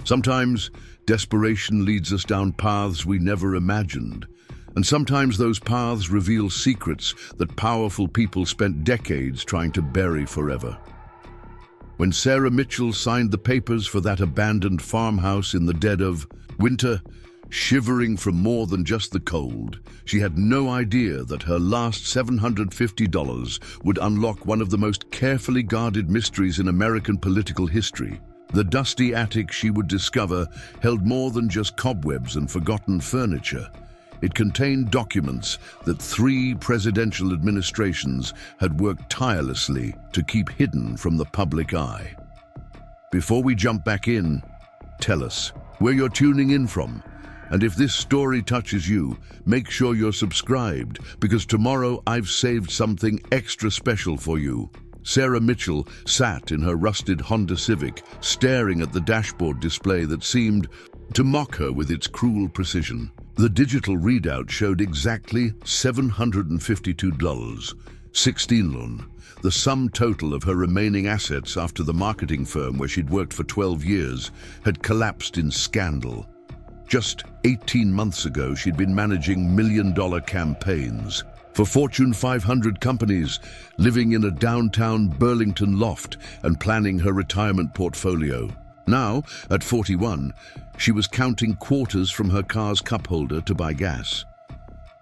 Sometimes desperation leads us down paths we never imagined, and sometimes those paths reveal secrets that powerful people spent decades trying to bury forever. When Sarah Mitchell signed the papers for that abandoned farmhouse in the dead of winter, shivering from more than just the cold, she had no idea that her last $750 would unlock one of the most carefully guarded mysteries in American political history. The dusty attic she would discover held more than just cobwebs and forgotten furniture. It contained documents that 3 presidential administrations had worked tirelessly to keep hidden from the public eye. Before we jump back in, tell us where you're tuning in from. And if this story touches you, make sure you're subscribed, because tomorrow I've saved something extra special for you. Sarah Mitchell sat in her rusted Honda Civic, staring at the dashboard display that seemed to mock her with its cruel precision. The digital readout showed exactly $752.16, the sum total of her remaining assets after the marketing firm where she'd worked for 12 years had collapsed in scandal. Just 18 months ago, she'd been managing million-dollar campaigns for Fortune 500 companies, living in a downtown Burlington loft and planning her retirement portfolio. Now, at 41, she was counting quarters from her car's cup holder to buy gas.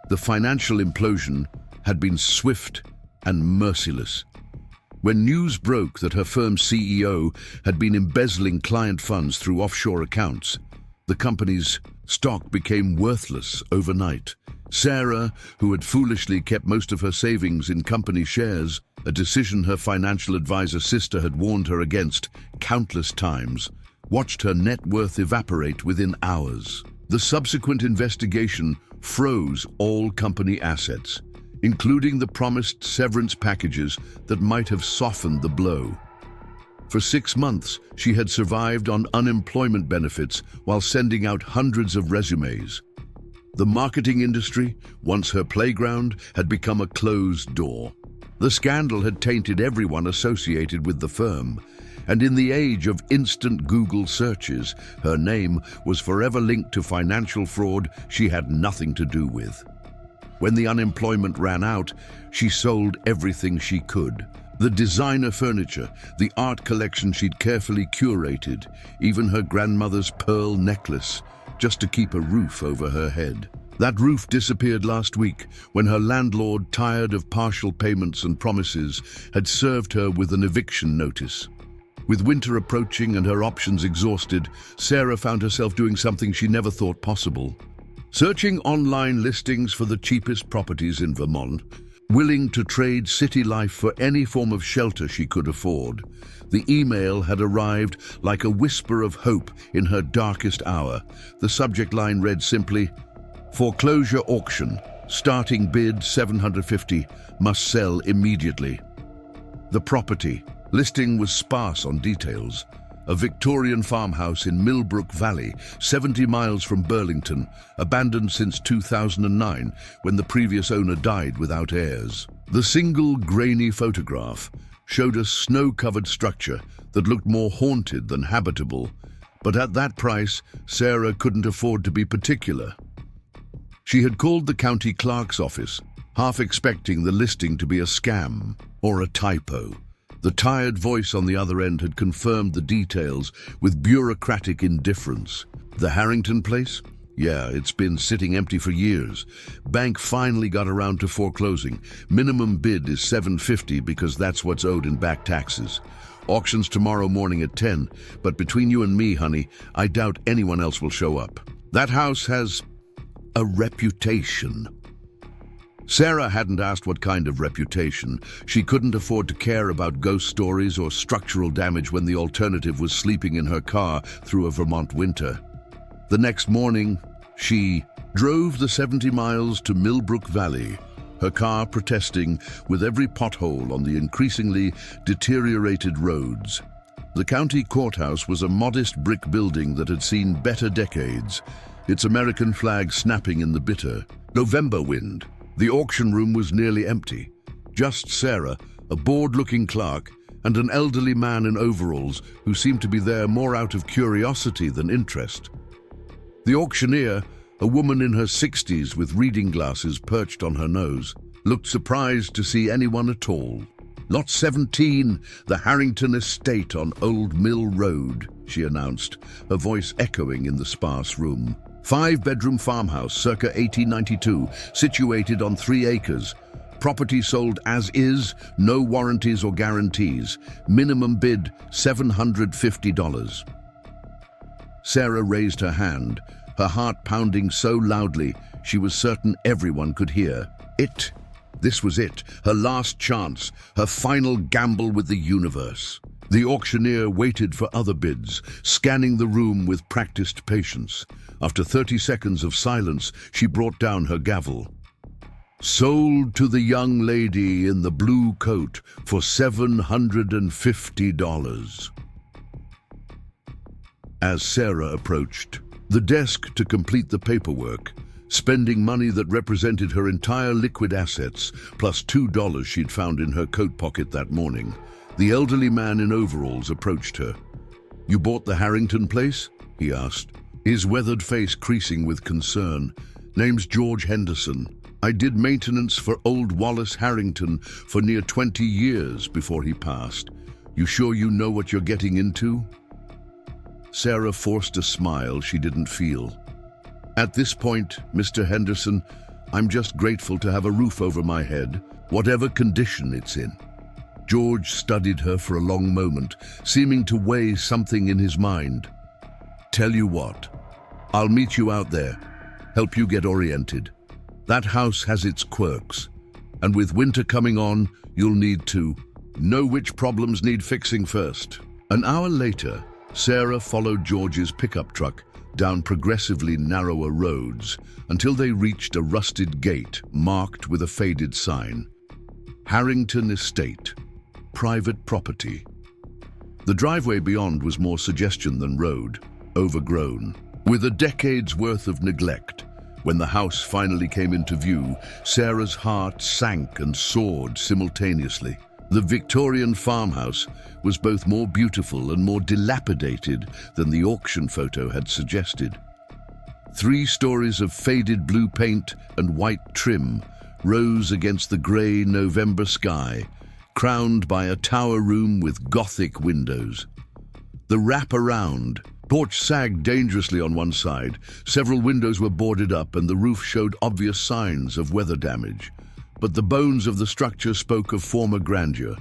The financial implosion had been swift and merciless. When news broke that her firm's CEO had been embezzling client funds through offshore accounts, the company's stock became worthless overnight. Sarah, who had foolishly kept most of her savings in company shares, a decision her financial advisor sister had warned her against countless times, watched her net worth evaporate within hours. The subsequent investigation froze all company assets, including the promised severance packages that might have softened the blow. For 6 months, she had survived on unemployment benefits while sending out hundreds of resumes. The marketing industry, once her playground, had become a closed door. The scandal had tainted everyone associated with the firm, and in the age of instant Google searches, her name was forever linked to financial fraud she had nothing to do with. When the unemployment ran out, she sold everything she could. The designer furniture, the art collection she'd carefully curated, even her grandmother's pearl necklace, just to keep a roof over her head. That roof disappeared last week when her landlord, tired of partial payments and promises, had served her with an eviction notice. With winter approaching and her options exhausted, Sarah found herself doing something she never thought possible. Searching online listings for the cheapest properties in Vermont, willing to trade city life for any form of shelter she could afford. The email had arrived like a whisper of hope in her darkest hour. The subject line read simply, "Foreclosure auction, starting bid $750, must sell immediately." The property listing was sparse on details. A Victorian farmhouse in Millbrook Valley, 70 miles from Burlington, abandoned since 2009 when the previous owner died without heirs. The single grainy photograph showed a snow-covered structure that looked more haunted than habitable, but at that price, Sarah couldn't afford to be particular. She had called the county clerk's office, half expecting the listing to be a scam or a typo. The tired voice on the other end had confirmed the details with bureaucratic indifference. The Harrington place? Yeah, it's been sitting empty for years. Bank finally got around to foreclosing. Minimum bid is $750 because that's what's owed in back taxes. Auction's tomorrow morning at 10, but between you and me, honey, I doubt anyone else will show up. That house has a reputation. Sarah hadn't asked what kind of reputation. She couldn't afford to care about ghost stories or structural damage when the alternative was sleeping in her car through a Vermont winter. The next morning, she drove the 70 miles to Millbrook Valley, her car protesting with every pothole on the increasingly deteriorated roads. The county courthouse was a modest brick building that had seen better decades, its American flag snapping in the bitter November wind. The auction room was nearly empty. Just Sarah, a bored-looking clerk, and an elderly man in overalls who seemed to be there more out of curiosity than interest. The auctioneer, a woman in her 60s with reading glasses perched on her nose, looked surprised to see anyone at all. "Lot 17, the Harrington Estate on Old Mill Road," she announced, her voice echoing in the sparse room. 5-bedroom farmhouse, circa 1892, situated on 3 acres. Property sold as is, no warranties or guarantees. Minimum bid, $750. Sarah raised her hand, her heart pounding so loudly she was certain everyone could hear. This was it, her last chance, her final gamble with the universe. The auctioneer waited for other bids, scanning the room with practiced patience. After 30 seconds of silence, she brought down her gavel. "Sold to the young lady in the blue coat for $750. As Sarah approached the desk to complete the paperwork, spending money that represented her entire liquid assets, plus $2 she'd found in her coat pocket that morning, the elderly man in overalls approached her. "You bought the Harrington place?" he asked, his weathered face creasing with concern. "Name's George Henderson. I did maintenance for old Wallace Harrington for near 20 years before he passed. You sure you know what you're getting into?" Sarah forced a smile she didn't feel. "At this point, Mr. Henderson, I'm just grateful to have a roof over my head, whatever condition it's in." George studied her for a long moment, seeming to weigh something in his mind. "Tell you what, I'll meet you out there, help you get oriented. That house has its quirks, and with winter coming on, you'll need to know which problems need fixing first." An hour later, Sarah followed George's pickup truck down progressively narrower roads until they reached a rusted gate marked with a faded sign. Harrington Estate, private property. The driveway beyond was more suggestion than road, overgrown, with a decade's worth of neglect. When the house finally came into view, Sarah's heart sank and soared simultaneously. The Victorian farmhouse was both more beautiful and more dilapidated than the auction photo had suggested. 3 stories of faded blue paint and white trim rose against the grey November sky, crowned by a tower room with Gothic windows. The wrap-around porch sagged dangerously on one side, several windows were boarded up, and the roof showed obvious signs of weather damage. But the bones of the structure spoke of former grandeur.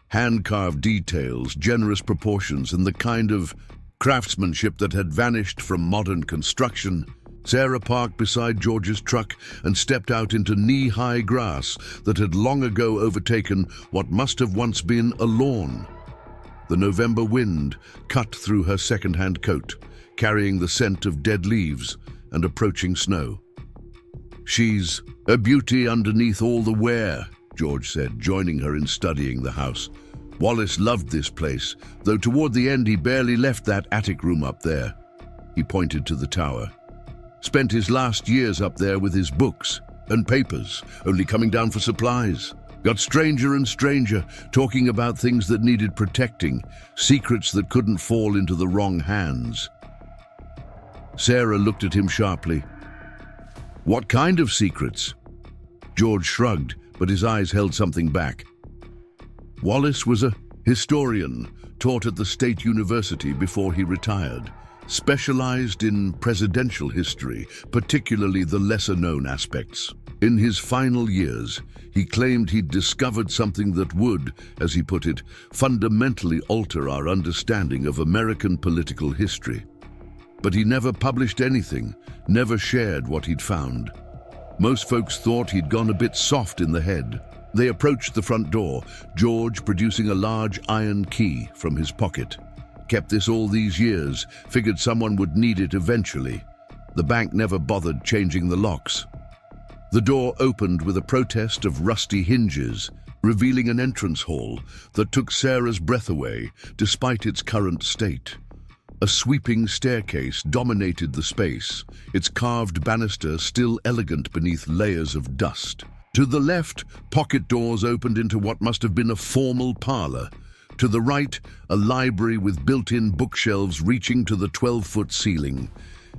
Hand-carved details, generous proportions, and the kind of craftsmanship that had vanished from modern construction. Sarah parked beside George's truck and stepped out into knee-high grass that had long ago overtaken what must have once been a lawn. The November wind cut through her second-hand coat, carrying the scent of dead leaves and approaching snow. "She's a beauty underneath all the wear," George said, joining her in studying the house. "Wallace loved this place, though toward the end he barely left that attic room up there." He pointed to the tower. "Spent his last years up there with his books and papers, only coming down for supplies. Got stranger and stranger, talking about things that needed protecting, secrets that couldn't fall into the wrong hands." Sarah looked at him sharply. "What kind of secrets?" George shrugged, but his eyes held something back. Wallace was a historian, taught at the State University before he retired, specialized in presidential history, particularly the lesser-known aspects. In his final years, he claimed he'd discovered something that would, as he put it, fundamentally alter our understanding of American political history. But he never published anything, never shared what he'd found. Most folks thought he'd gone a bit soft in the head. They approached the front door, George producing a large iron key from his pocket. Kept this all these years, figured someone would need it eventually. The bank never bothered changing the locks. The door opened with a protest of rusty hinges, revealing an entrance hall that took Sarah's breath away, despite its current state. A sweeping staircase dominated the space, its carved banister still elegant beneath layers of dust. To the left, pocket doors opened into what must have been a formal parlor, To the right, a library with built-in bookshelves reaching to the 12-foot ceiling.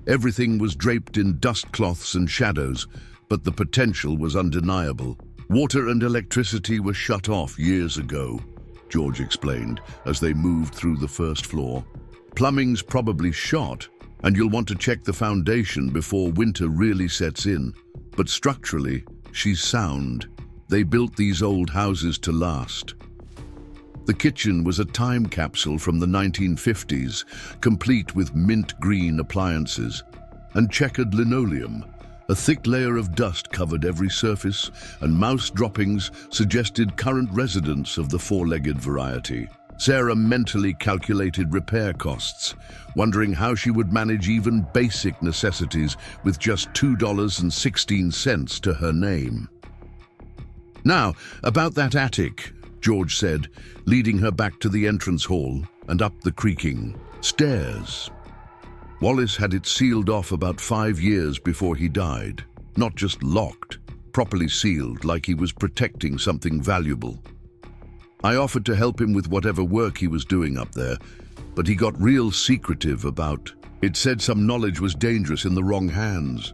Everything was draped in dust cloths and shadows, but the potential was undeniable. Water and electricity were shut off years ago, George explained as they moved through the first floor. Plumbing's probably shot, and you'll want to check the foundation before winter really sets in. But structurally, she's sound. They built these old houses to last. The kitchen was a time capsule from the 1950s, complete with mint green appliances and checkered linoleum. A thick layer of dust covered every surface, and mouse droppings suggested current residents of the four-legged variety. Sarah mentally calculated repair costs, wondering how she would manage even basic necessities with just $2.16 to her name. "Now, about that attic," George said, leading her back to the entrance hall and up the creaking stairs. Wallace had it sealed off about 5 years before he died. Not just locked, properly sealed like he was protecting something valuable. I offered to help him with whatever work he was doing up there, but he got real secretive about it. Said some knowledge was dangerous in the wrong hands.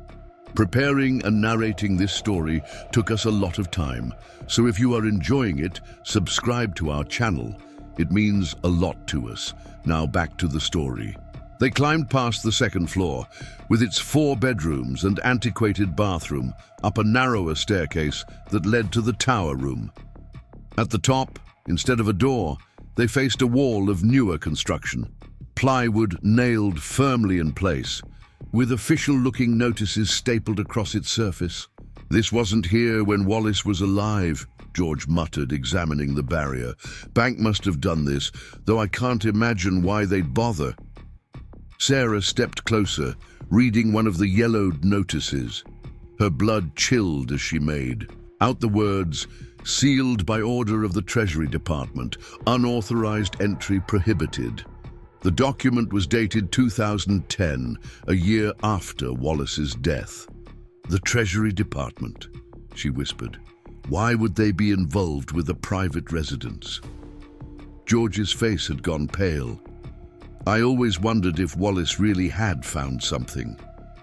Preparing and narrating this story took us a lot of time, so if you are enjoying it, subscribe to our channel. It means a lot to us. Now back to the story. They climbed past the second floor, with its 4 bedrooms and antiquated bathroom, up a narrower staircase that led to the tower room. At the top, instead of a door, they faced a wall of newer construction, plywood nailed firmly in place, with official-looking notices stapled across its surface. "This wasn't here when Wallace was alive," George muttered, examining the barrier. "Bank must have done this, though I can't imagine why they'd bother." Sarah stepped closer, reading one of the yellowed notices. Her blood chilled as she made out the words, "Sealed by order of the Treasury Department, unauthorized entry prohibited." The document was dated 2010, a year after Wallace's death. "The Treasury Department," she whispered. "Why would they be involved with a private residence?" George's face had gone pale. "I always wondered if Wallace really had found something.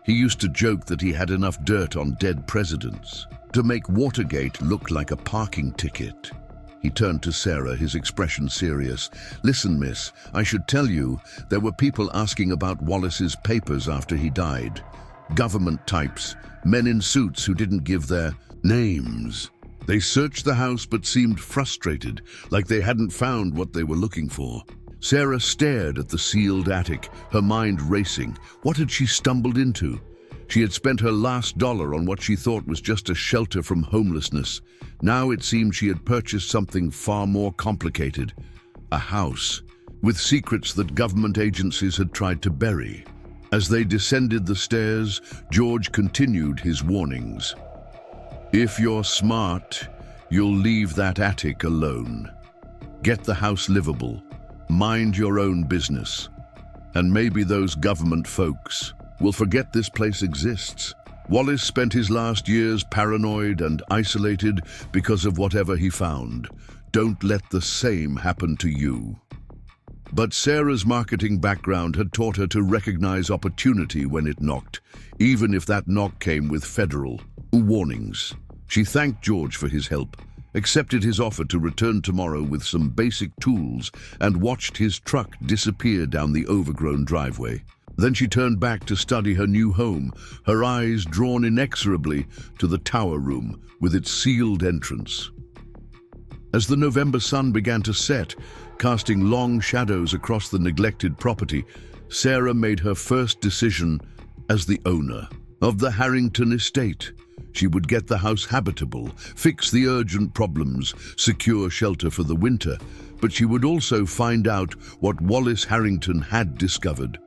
He used to joke that he had enough dirt on dead presidents to make Watergate look like a parking ticket." He turned to Sarah, his expression serious. "Listen, miss, I should tell you, there were people asking about Wallace's papers after he died. Government types, men in suits who didn't give their names. They searched the house but seemed frustrated, like they hadn't found what they were looking for." Sarah stared at the sealed attic, her mind racing. What had she stumbled into? She had spent her last dollar on what she thought was just a shelter from homelessness. Now it seemed she had purchased something far more complicated. A house, with secrets that government agencies had tried to bury. As they descended the stairs, George continued his warnings. "If you're smart, you'll leave that attic alone. Get the house livable. Mind your own business. And maybe those government folks will forget this place exists." Wallace spent his last years paranoid and isolated because of whatever he found. Don't let the same happen to you. But Sarah's marketing background had taught her to recognize opportunity when it knocked, even if that knock came with federal warnings. She thanked George for his help, accepted his offer to return tomorrow with some basic tools, and watched his truck disappear down the overgrown driveway. Then she turned back to study her new home, her eyes drawn inexorably to the tower room with its sealed entrance. As the November sun began to set, casting long shadows across the neglected property, Sarah made her first decision as the owner of the Harrington estate. She would get the house habitable, fix the urgent problems, secure shelter for the winter, but she would also find out what Wallace Harrington had discovered.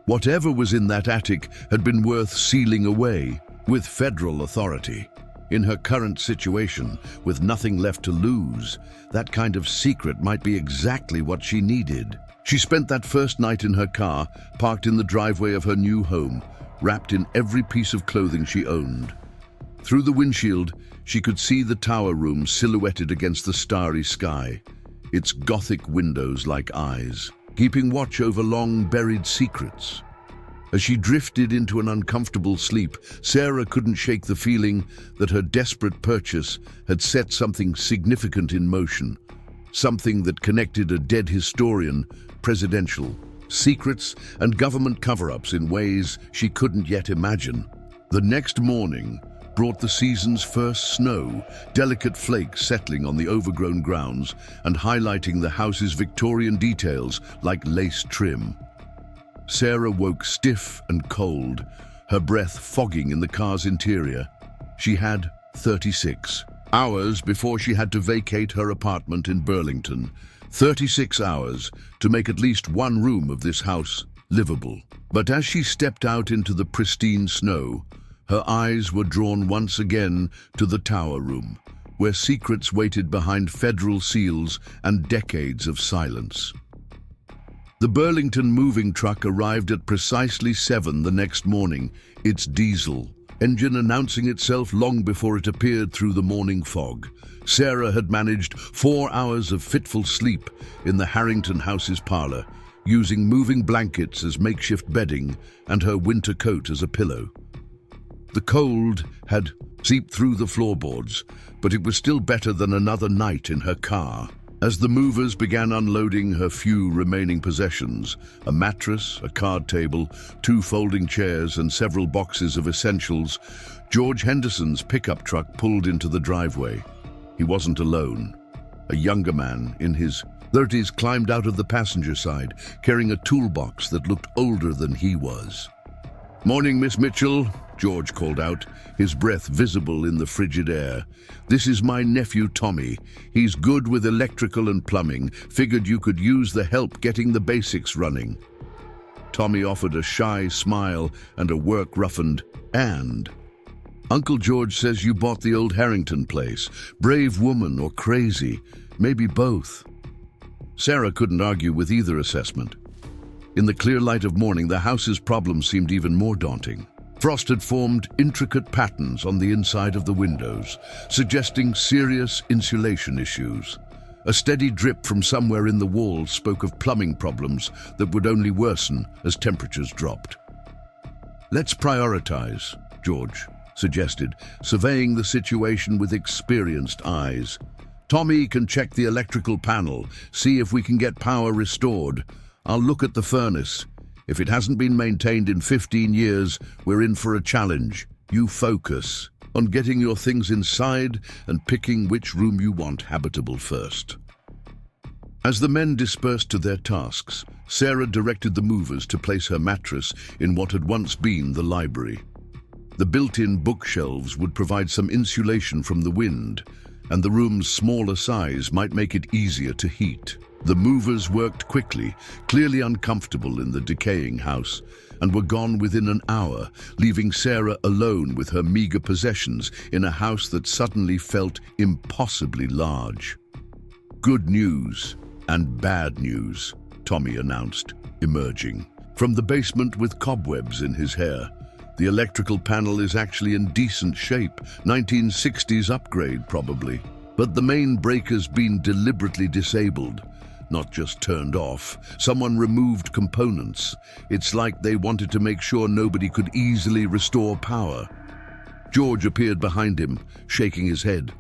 Whatever was in that attic had been worth sealing away with federal authority. In her current situation, with nothing left to lose, that kind of secret might be exactly what she needed. She spent that first night in her car, parked in the driveway of her new home, wrapped in every piece of clothing she owned. Through the windshield, she could see the tower room silhouetted against the starry sky. its Gothic windows like eyes, keeping watch over long-buried secrets. As she drifted into an uncomfortable sleep, Sarah couldn't shake the feeling that her desperate purchase had set something significant in motion, something that connected a dead historian, presidential secrets, and government cover-ups in ways she couldn't yet imagine. The next morning brought the season's first snow, delicate flakes settling on the overgrown grounds and highlighting the house's Victorian details like lace trim. Sarah woke stiff and cold, her breath fogging in the car's interior. She had 36 hours before she had to vacate her apartment in Burlington. 36 hours to make at least one room of this house livable. But as she stepped out into the pristine snow, her eyes were drawn once again to the tower room, where secrets waited behind federal seals and decades of silence. The Burlington moving truck arrived at precisely 7 the next morning, its diesel engine announcing itself long before it appeared through the morning fog. Sarah had managed 4 hours of fitful sleep in the Harrington house's parlor, using moving blankets as makeshift bedding and her winter coat as a pillow. The cold had seeped through the floorboards, but it was still better than another night in her car. As the movers began unloading her few remaining possessions, a mattress, a card table, 2 folding chairs, and several boxes of essentials, George Henderson's pickup truck pulled into the driveway. He wasn't alone. A younger man in his 30s climbed out of the passenger side, carrying a toolbox that looked older than he was. "Morning, Miss Mitchell," George called out, his breath visible in the frigid air. "This is my nephew Tommy. He's good with electrical and plumbing. Figured you could use the help getting the basics running." Tommy offered a shy smile and a work-roughened "and." "Uncle George says you bought the old Harrington place. Brave woman or crazy, maybe both." Sarah couldn't argue with either assessment. In the clear light of morning, the house's problems seemed even more daunting. Frost had formed intricate patterns on the inside of the windows, suggesting serious insulation issues. A steady drip from somewhere in the walls spoke of plumbing problems that would only worsen as temperatures dropped. "Let's prioritize," George suggested, surveying the situation with experienced eyes. "Tommy can check the electrical panel, see if we can get power restored. I'll look at the furnace. If it hasn't been maintained in 15 years, we're in for a challenge. You focus on getting your things inside and picking which room you want habitable first." As the men dispersed to their tasks, Sarah directed the movers to place her mattress in what had once been the library. The built-in bookshelves would provide some insulation from the wind, and the room's smaller size might make it easier to heat. The movers worked quickly, clearly uncomfortable in the decaying house, and were gone within an hour, leaving Sarah alone with her meager possessions in a house that suddenly felt impossibly large. "Good news and bad news," Tommy announced, emerging from the basement with cobwebs in his hair. "The electrical panel is actually in decent shape, 1960s upgrade probably, but the main breaker's been deliberately disabled. Not just turned off. Someone removed components. It's like they wanted to make sure nobody could easily restore power." George appeared behind him, shaking his head.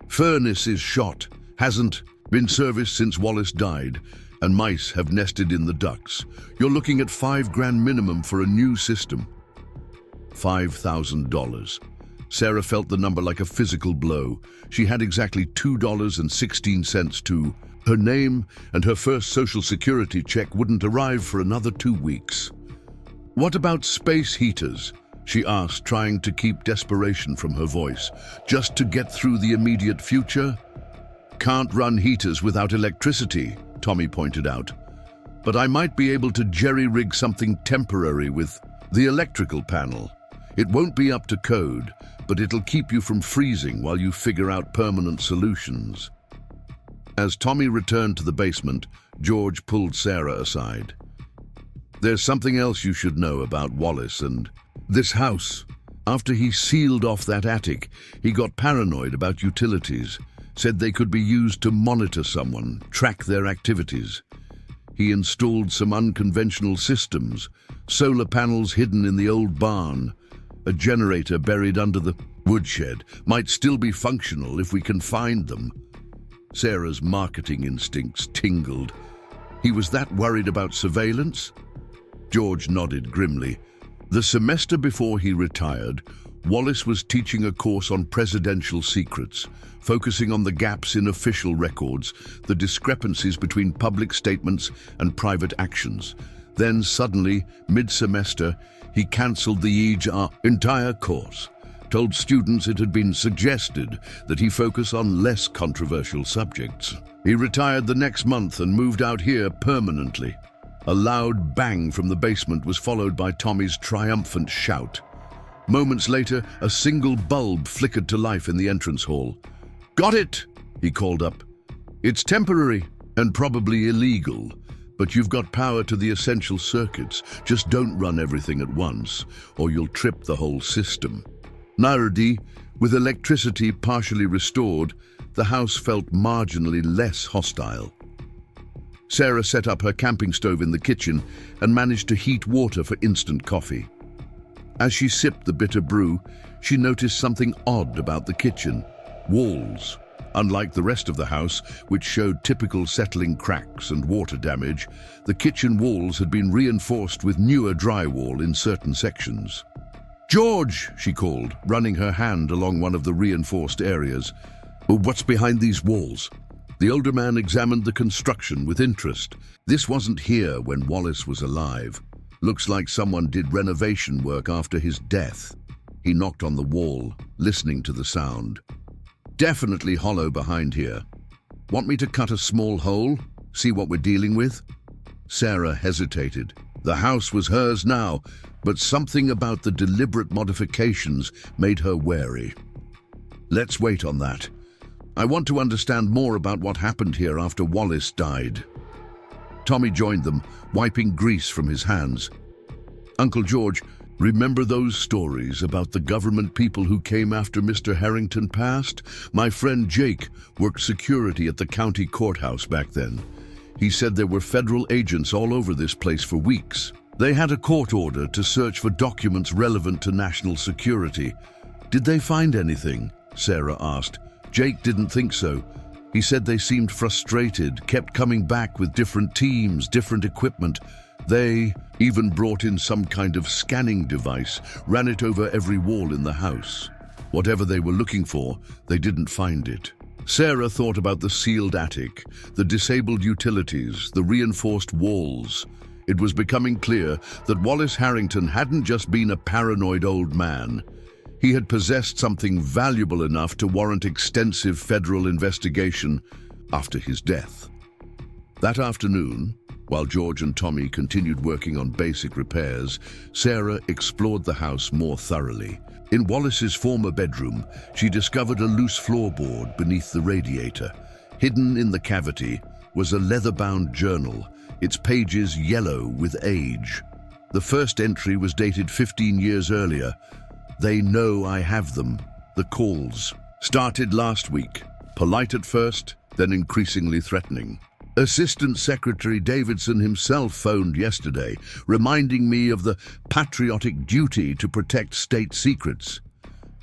"Furnace is shot. Hasn't been serviced since Wallace died, and mice have nested in the ducts. You're looking at $5,000 minimum for a new system." $5,000. Sarah felt the number like a physical blow. She had exactly $2.16 to her name, and her first Social Security check wouldn't arrive for another 2 weeks. "What about space heaters?" she asked, trying to keep desperation from her voice. "Just to get through the immediate future?" "Can't run heaters without electricity," Tommy pointed out. "But I might be able to jerry-rig something temporary with the electrical panel. It won't be up to code, but it'll keep you from freezing while you figure out permanent solutions." As Tommy returned to the basement, George pulled Sarah aside. "There's something else you should know about Wallace and this house. After he sealed off that attic, he got paranoid about utilities. said they could be used to monitor someone, track their activities. He installed some unconventional systems, solar panels hidden in the old barn. A generator buried under the woodshed might still be functional if we can find them. Sarah's marketing instincts tingled. He was that worried about surveillance? George nodded grimly. The semester before he retired, Wallace was teaching a course on presidential secrets, focusing on the gaps in official records, the discrepancies between public statements and private actions. Then suddenly, mid-semester, he cancelled the entire course, told students it had been suggested that he focus on less controversial subjects. He retired the next month and moved out here permanently. A loud bang from the basement was followed by Tommy's triumphant shout. Moments later, a single bulb flickered to life in the entrance hall. "Got it!" he called up. "It's temporary and probably illegal, but you've got power to the essential circuits. Just don't run everything at once, or you'll trip the whole system." Nardi, with electricity partially restored, the house felt marginally less hostile. Sarah set up her camping stove in the kitchen and managed to heat water for instant coffee. As she sipped the bitter brew, she noticed something odd about the kitchen. Walls. Unlike the rest of the house, which showed typical settling cracks and water damage, the kitchen walls had been reinforced with newer drywall in certain sections. "George!" she called, running her hand along one of the reinforced areas. "What's behind these walls?" The older man examined the construction with interest. This wasn't here when Wallace was alive. Looks like someone did renovation work after his death. He knocked on the wall, listening to the sound. "Definitely hollow behind here. Want me to cut a small hole? See what we're dealing with?" Sarah hesitated. The house was hers now, but something about the deliberate modifications made her wary. "Let's wait on that. I want to understand more about what happened here after Wallace died." Tommy joined them, wiping grease from his hands. "Uncle George, remember those stories about the government people who came after Mr. Harrington passed? My friend Jake worked security at the county courthouse back then. He said there were federal agents all over this place for weeks. They had a court order to search for documents relevant to national security. Did they find anything?" Sarah asked. Jake didn't think so. He said they seemed frustrated, kept coming back with different teams, different equipment. They even brought in some kind of scanning device, ran it over every wall in the house. Whatever they were looking for, they didn't find it. Sarah thought about the sealed attic, the disabled utilities, the reinforced walls. It was becoming clear that Wallace Harrington hadn't just been a paranoid old man. He had possessed something valuable enough to warrant extensive federal investigation after his death. That afternoon, while George and Tommy continued working on basic repairs, Sarah explored the house more thoroughly. In Wallace's former bedroom, she discovered a loose floorboard beneath the radiator. Hidden in the cavity was a leather-bound journal, its pages yellow with age. The first entry was dated 15 years earlier. "They know I have them." The calls started last week, polite at first, then increasingly threatening. Assistant Secretary Davidson himself phoned yesterday, reminding me of the patriotic duty to protect state secrets.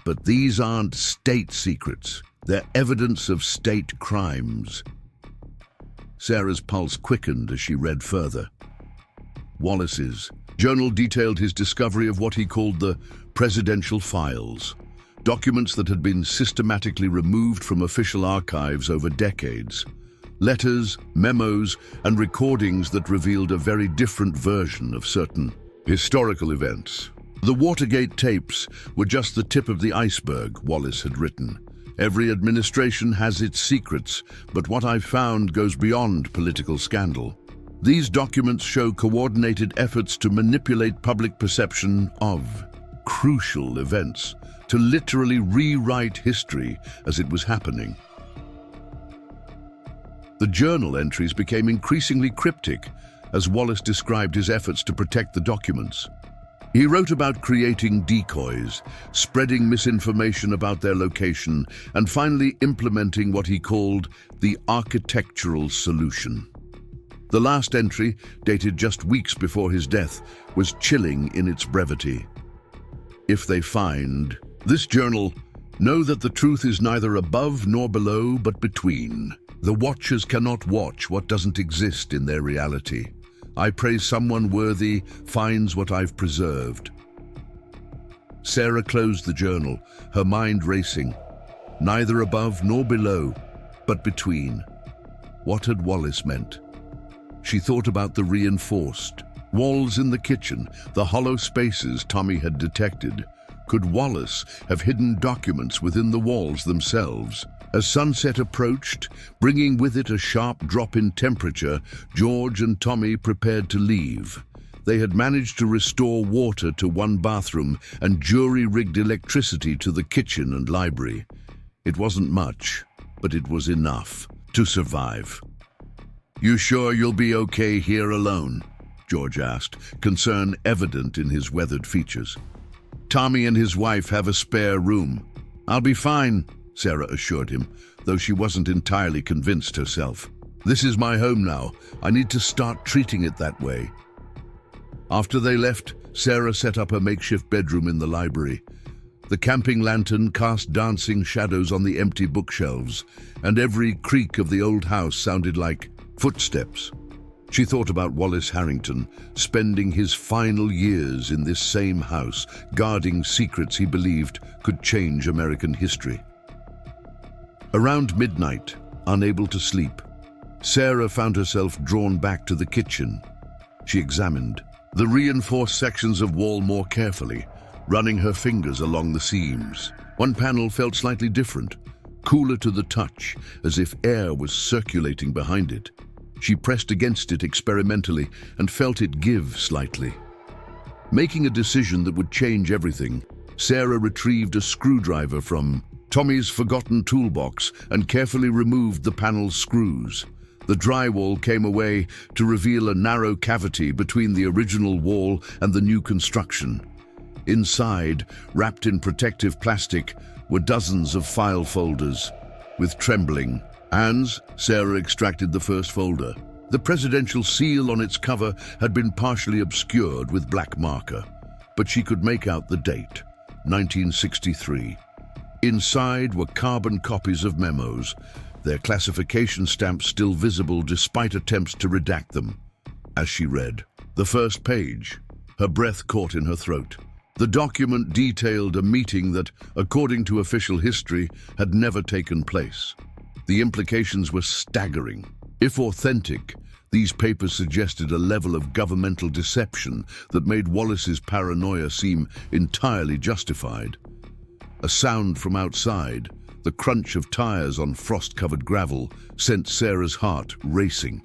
But these aren't state secrets. They're evidence of state crimes. Sarah's pulse quickened as she read further. Wallace's journal detailed his discovery of what he called the presidential files, documents that had been systematically removed from official archives over decades. Letters, memos, and recordings that revealed a very different version of certain historical events. The Watergate tapes were just the tip of the iceberg, Wallace had written. Every administration has its secrets, but what I've found goes beyond political scandal. These documents show coordinated efforts to manipulate public perception of crucial events, to literally rewrite history as it was happening. The journal entries became increasingly cryptic as Wallace described his efforts to protect the documents. He wrote about creating decoys, spreading misinformation about their location, and finally implementing what he called the architectural solution. The last entry, dated just weeks before his death, was chilling in its brevity. If they find this journal, know that the truth is neither above nor below, but between. The watchers cannot watch what doesn't exist in their reality. I pray someone worthy finds what I've preserved. Sarah closed the journal, her mind racing. Neither above nor below, but between. What had Wallace meant? She thought about the reinforced walls in the kitchen, the hollow spaces Tommy had detected. Could Wallace have hidden documents within the walls themselves? As sunset approached, bringing with it a sharp drop in temperature, George and Tommy prepared to leave. They had managed to restore water to one bathroom and jury-rigged electricity to the kitchen and library. It wasn't much, but it was enough to survive. "You sure you'll be okay here alone?" George asked, concern evident in his weathered features. "Tommy and his wife have a spare room." "I'll be fine," Sarah assured him, though she wasn't entirely convinced herself. "This is my home now. I need to start treating it that way." After they left, Sarah set up a makeshift bedroom in the library. The camping lantern cast dancing shadows on the empty bookshelves, and every creak of the old house sounded like footsteps. She thought about Wallace Harrington, spending his final years in this same house, guarding secrets he believed could change American history. Around midnight, unable to sleep, Sarah found herself drawn back to the kitchen. She examined the reinforced sections of wall more carefully, running her fingers along the seams. One panel felt slightly different, cooler to the touch, as if air was circulating behind it. She pressed against it experimentally and felt it give slightly. Making a decision that would change everything, Sarah retrieved a screwdriver from Tommy's forgotten toolbox and carefully removed the panel's screws. The drywall came away to reveal a narrow cavity between the original wall and the new construction. Inside, wrapped in protective plastic, were dozens of file folders. With trembling hands, Sarah extracted the first folder. The presidential seal on its cover had been partially obscured with black marker, but she could make out the date, 1963. Inside were carbon copies of memos, their classification stamps still visible despite attempts to redact them. As she read the first page, her breath caught in her throat. The document detailed a meeting that, according to official history, had never taken place. The implications were staggering. If authentic, these papers suggested a level of governmental deception that made Wallace's paranoia seem entirely justified. A sound from outside, the crunch of tires on frost-covered gravel, sent Sarah's heart racing.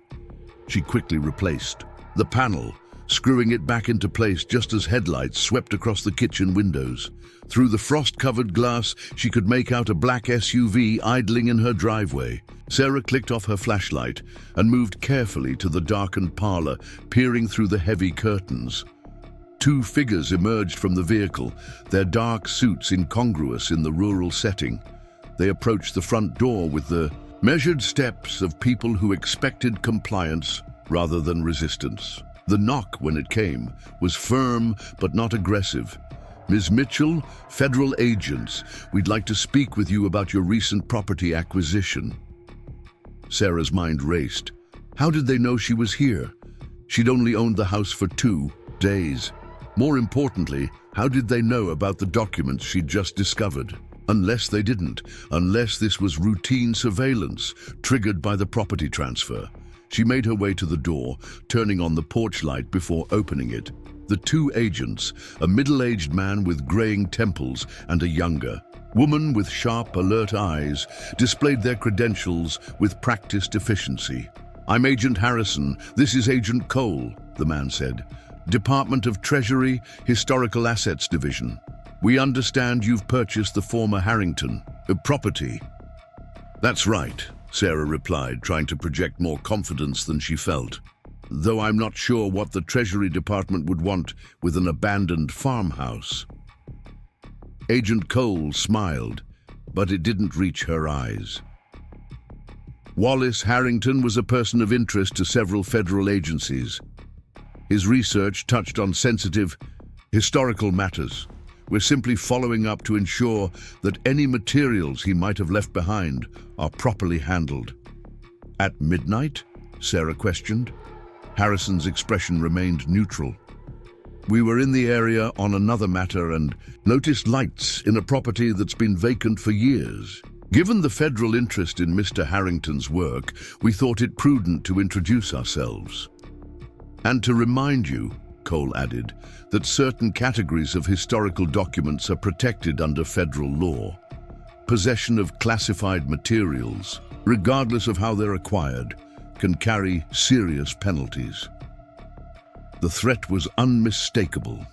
She quickly replaced the panel, screwing it back into place just as headlights swept across the kitchen windows. Through the frost-covered glass, she could make out a black SUV idling in her driveway. Sarah clicked off her flashlight and moved carefully to the darkened parlor, peering through the heavy curtains. Two figures emerged from the vehicle, their dark suits incongruous in the rural setting. They approached the front door with the measured steps of people who expected compliance rather than resistance. The knock, when it came, was firm but not aggressive. "Ms. Mitchell, federal agents, we'd like to speak with you about your recent property acquisition." Sarah's mind raced. How did they know she was here? She'd only owned the house for 2 days. More importantly, how did they know about the documents she'd just discovered? Unless they didn't, unless this was routine surveillance triggered by the property transfer. She made her way to the door, turning on the porch light before opening it. The two agents, a middle-aged man with graying temples and a younger woman with sharp, alert eyes, displayed their credentials with practiced efficiency. "I'm Agent Harrison. This is Agent Cole," the man said. "Department of Treasury, Historical Assets Division. We understand you've purchased the former Harrington property." "That's right," Sarah replied, trying to project more confidence than she felt. though I'm not sure what the Treasury Department would want with an abandoned farmhouse." Agent Cole smiled, but it didn't reach her eyes. Wallace Harrington was a person of interest to several federal agencies. His research touched on sensitive, historical matters. We're simply following up to ensure that any materials he might have left behind are properly handled. "At midnight?" Sarah questioned. Harrison's expression remained neutral. "We were in the area on another matter and noticed lights in a property that's been vacant for years. Given the federal interest in Mr. Harrington's work, we thought it prudent to introduce ourselves. And to remind you," Cole added, "that certain categories of historical documents are protected under federal law. Possession of classified materials, regardless of how they're acquired, can carry serious penalties." The threat was unmistakable.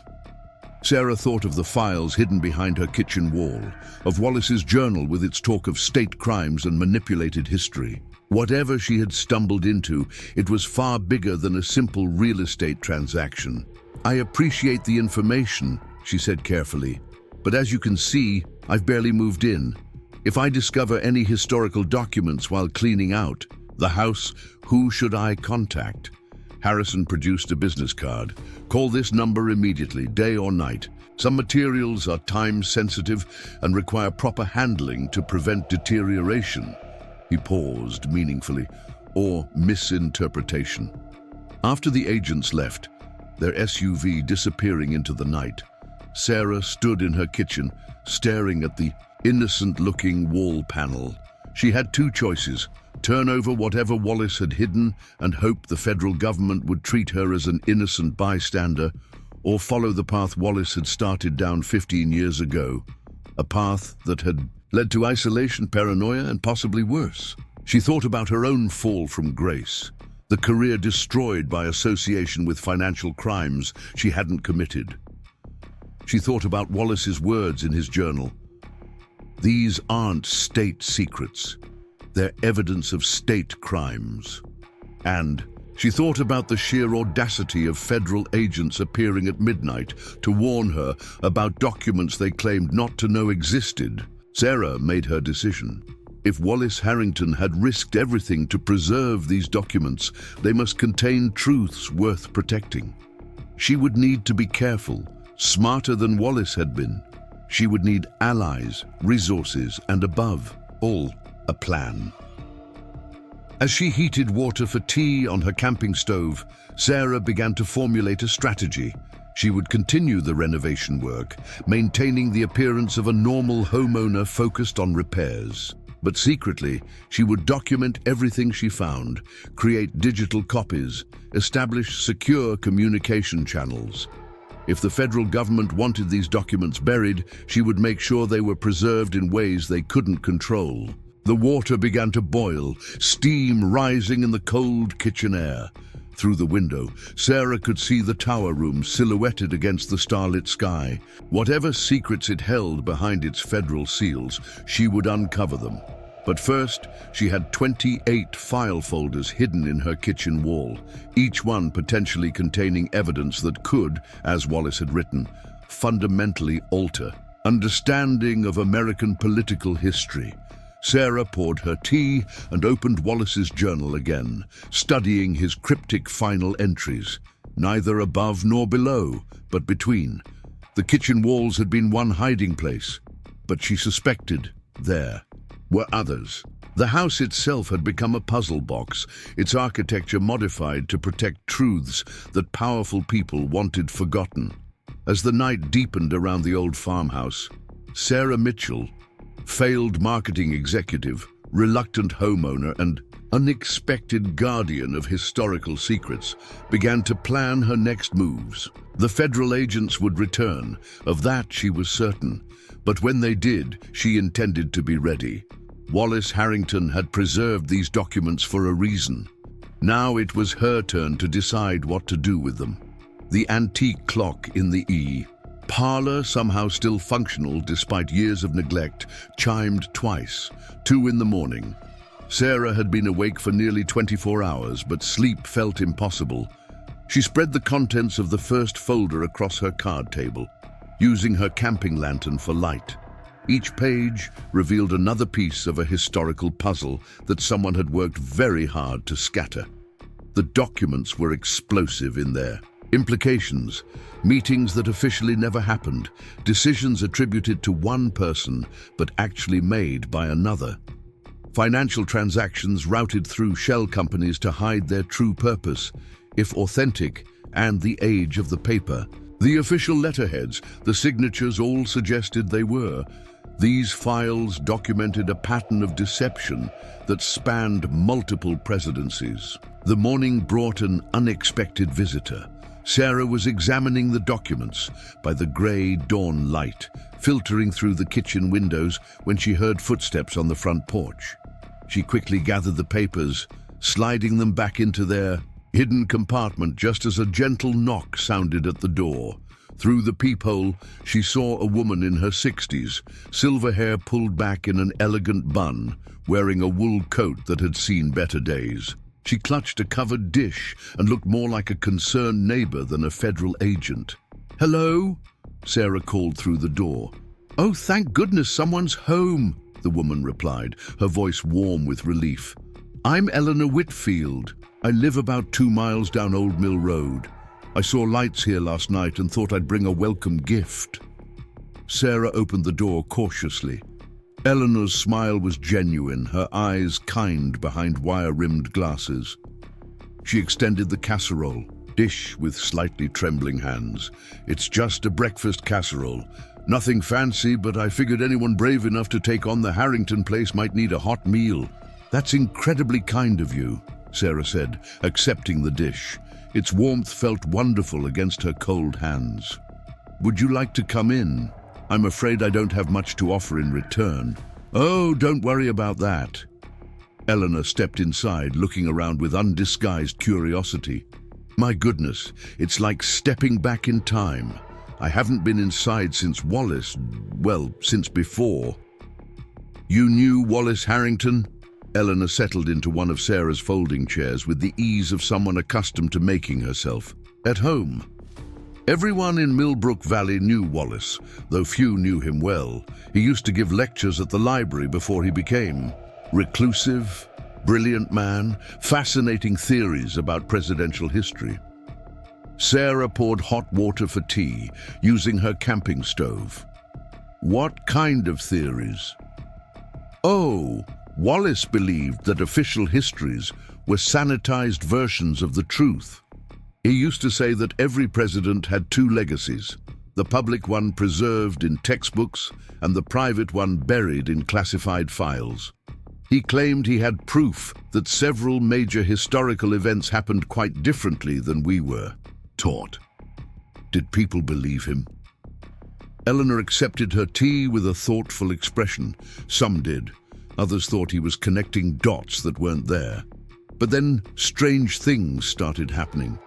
Sarah thought of the files hidden behind her kitchen wall, of Wallace's journal with its talk of state crimes and manipulated history. Whatever she had stumbled into, it was far bigger than a simple real estate transaction. "I appreciate the information," she said carefully, "but as you can see, I've barely moved in. If I discover any historical documents while cleaning out the house, who should I contact?" Harrison produced a business card. "Call this number immediately, day or night. Some materials are time-sensitive and require proper handling to prevent deterioration." He paused meaningfully, "or misinterpretation." After the agents left, their SUV disappearing into the night, Sarah stood in her kitchen, staring at the innocent-looking wall panel. She had two choices: turn over whatever Wallace had hidden and hope the federal government would treat her as an innocent bystander, or follow the path Wallace had started down 15 years ago, a path that had led to isolation, paranoia, and possibly worse. She thought about her own fall from grace, the career destroyed by association with financial crimes she hadn't committed. She thought about Wallace's words in his journal. "These aren't state secrets. They're evidence of state crimes." And she thought about the sheer audacity of federal agents appearing at midnight to warn her about documents they claimed not to know existed. Sarah made her decision. If Wallace Harrington had risked everything to preserve these documents, they must contain truths worth protecting. She would need to be careful, smarter than Wallace had been. She would need allies, resources, and above all, a plan. As she heated water for tea on her camping stove, Sarah began to formulate a strategy. She would continue the renovation work, maintaining the appearance of a normal homeowner focused on repairs. But secretly, she would document everything she found, create digital copies, establish secure communication channels. If the federal government wanted these documents buried, she would make sure they were preserved in ways they couldn't control. The water began to boil, steam rising in the cold kitchen air. Through the window, Sarah could see the tower room silhouetted against the starlit sky. Whatever secrets it held behind its federal seals, she would uncover them. But first, she had 28 file folders hidden in her kitchen wall, each one potentially containing evidence that could, as Wallace had written, fundamentally alter understanding of American political history. Sarah poured her tea and opened Wallace's journal again, studying his cryptic final entries, neither above nor below, but between. The kitchen walls had been one hiding place, but she suspected there were others. The house itself had become a puzzle box, its architecture modified to protect truths that powerful people wanted forgotten. As the night deepened around the old farmhouse, Sarah Mitchell, failed marketing executive, reluctant homeowner, and unexpected guardian of historical secrets, began to plan her next moves. The federal agents would return, of that she was certain, but when they did, she intended to be ready. Wallace Harrington had preserved these documents for a reason. Now it was her turn to decide what to do with them. The antique clock in the parlor, somehow still functional despite years of neglect, chimed twice, 2 in the morning. Sarah had been awake for nearly 24 hours, but sleep felt impossible. She spread the contents of the first folder across her card table, using her camping lantern for light. Each page revealed another piece of a historical puzzle that someone had worked very hard to scatter. The documents were explosive in their implications, meetings that officially never happened, decisions attributed to one person but actually made by another. Financial transactions routed through shell companies to hide their true purpose, if authentic, and the age of the paper. The official letterheads, the signatures all suggested they were. These files documented a pattern of deception that spanned multiple presidencies. The morning brought an unexpected visitor. Sarah was examining the documents by the grey dawn light, filtering through the kitchen windows when she heard footsteps on the front porch. She quickly gathered the papers, sliding them back into their hidden compartment just as a gentle knock sounded at the door. Through the peephole, she saw a woman in her 60s, silver hair pulled back in an elegant bun, wearing a wool coat that had seen better days. She clutched a covered dish and looked more like a concerned neighbor than a federal agent. "Hello?" Sarah called through the door. "Oh, thank goodness someone's home," the woman replied, her voice warm with relief. "I'm Eleanor Whitfield. I live about 2 miles down Old Mill Road. I saw lights here last night and thought I'd bring a welcome gift." Sarah opened the door cautiously. Eleanor's smile was genuine, her eyes kind behind wire-rimmed glasses. She extended the casserole dish with slightly trembling hands. "It's just a breakfast casserole. Nothing fancy, but I figured anyone brave enough to take on the Harrington place might need a hot meal." "That's incredibly kind of you," Sarah said, accepting the dish. Its warmth felt wonderful against her cold hands. "Would you like to come in? I'm afraid I don't have much to offer in return." "Oh, don't worry about that." Eleanor stepped inside, looking around with undisguised curiosity. "My goodness, it's like stepping back in time. I haven't been inside since Wallace, well, since before." "You knew Wallace Harrington?" Eleanor settled into one of Sarah's folding chairs with the ease of someone accustomed to making herself at home. Everyone in Millbrook Valley knew Wallace, though few knew him well. He used to give lectures at the library before he became reclusive, brilliant man, fascinating theories about presidential history. Sarah poured hot water for tea, using her camping stove. "What kind of theories?" "Oh, Wallace believed that official histories were sanitized versions of the truth. He used to say that every president had 2 legacies, the public one preserved in textbooks and the private one buried in classified files. He claimed he had proof that several major historical events happened quite differently than we were taught." Did people believe him? Eleanor accepted her tea with a thoughtful expression. Some did. Others thought he was connecting dots that weren't there. But then strange things started happening.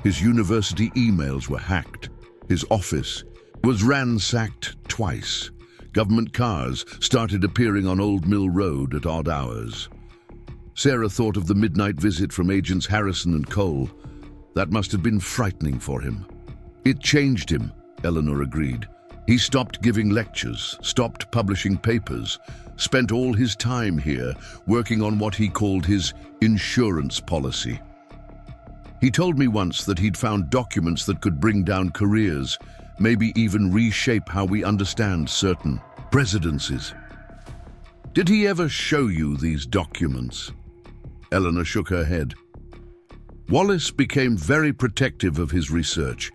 His university emails were hacked. His office was ransacked twice. Government cars started appearing on Old Mill Road at odd hours. Sarah thought of the midnight visit from Agents Harrison and Cole. That must have been frightening for him. "It changed him," Eleanor agreed. "He stopped giving lectures, stopped publishing papers, spent all his time here working on what he called his insurance policy. He told me once that he'd found documents that could bring down careers, maybe even reshape how we understand certain presidencies." "Did he ever show you these documents?" Eleanor shook her head. "Wallace became very protective of his research.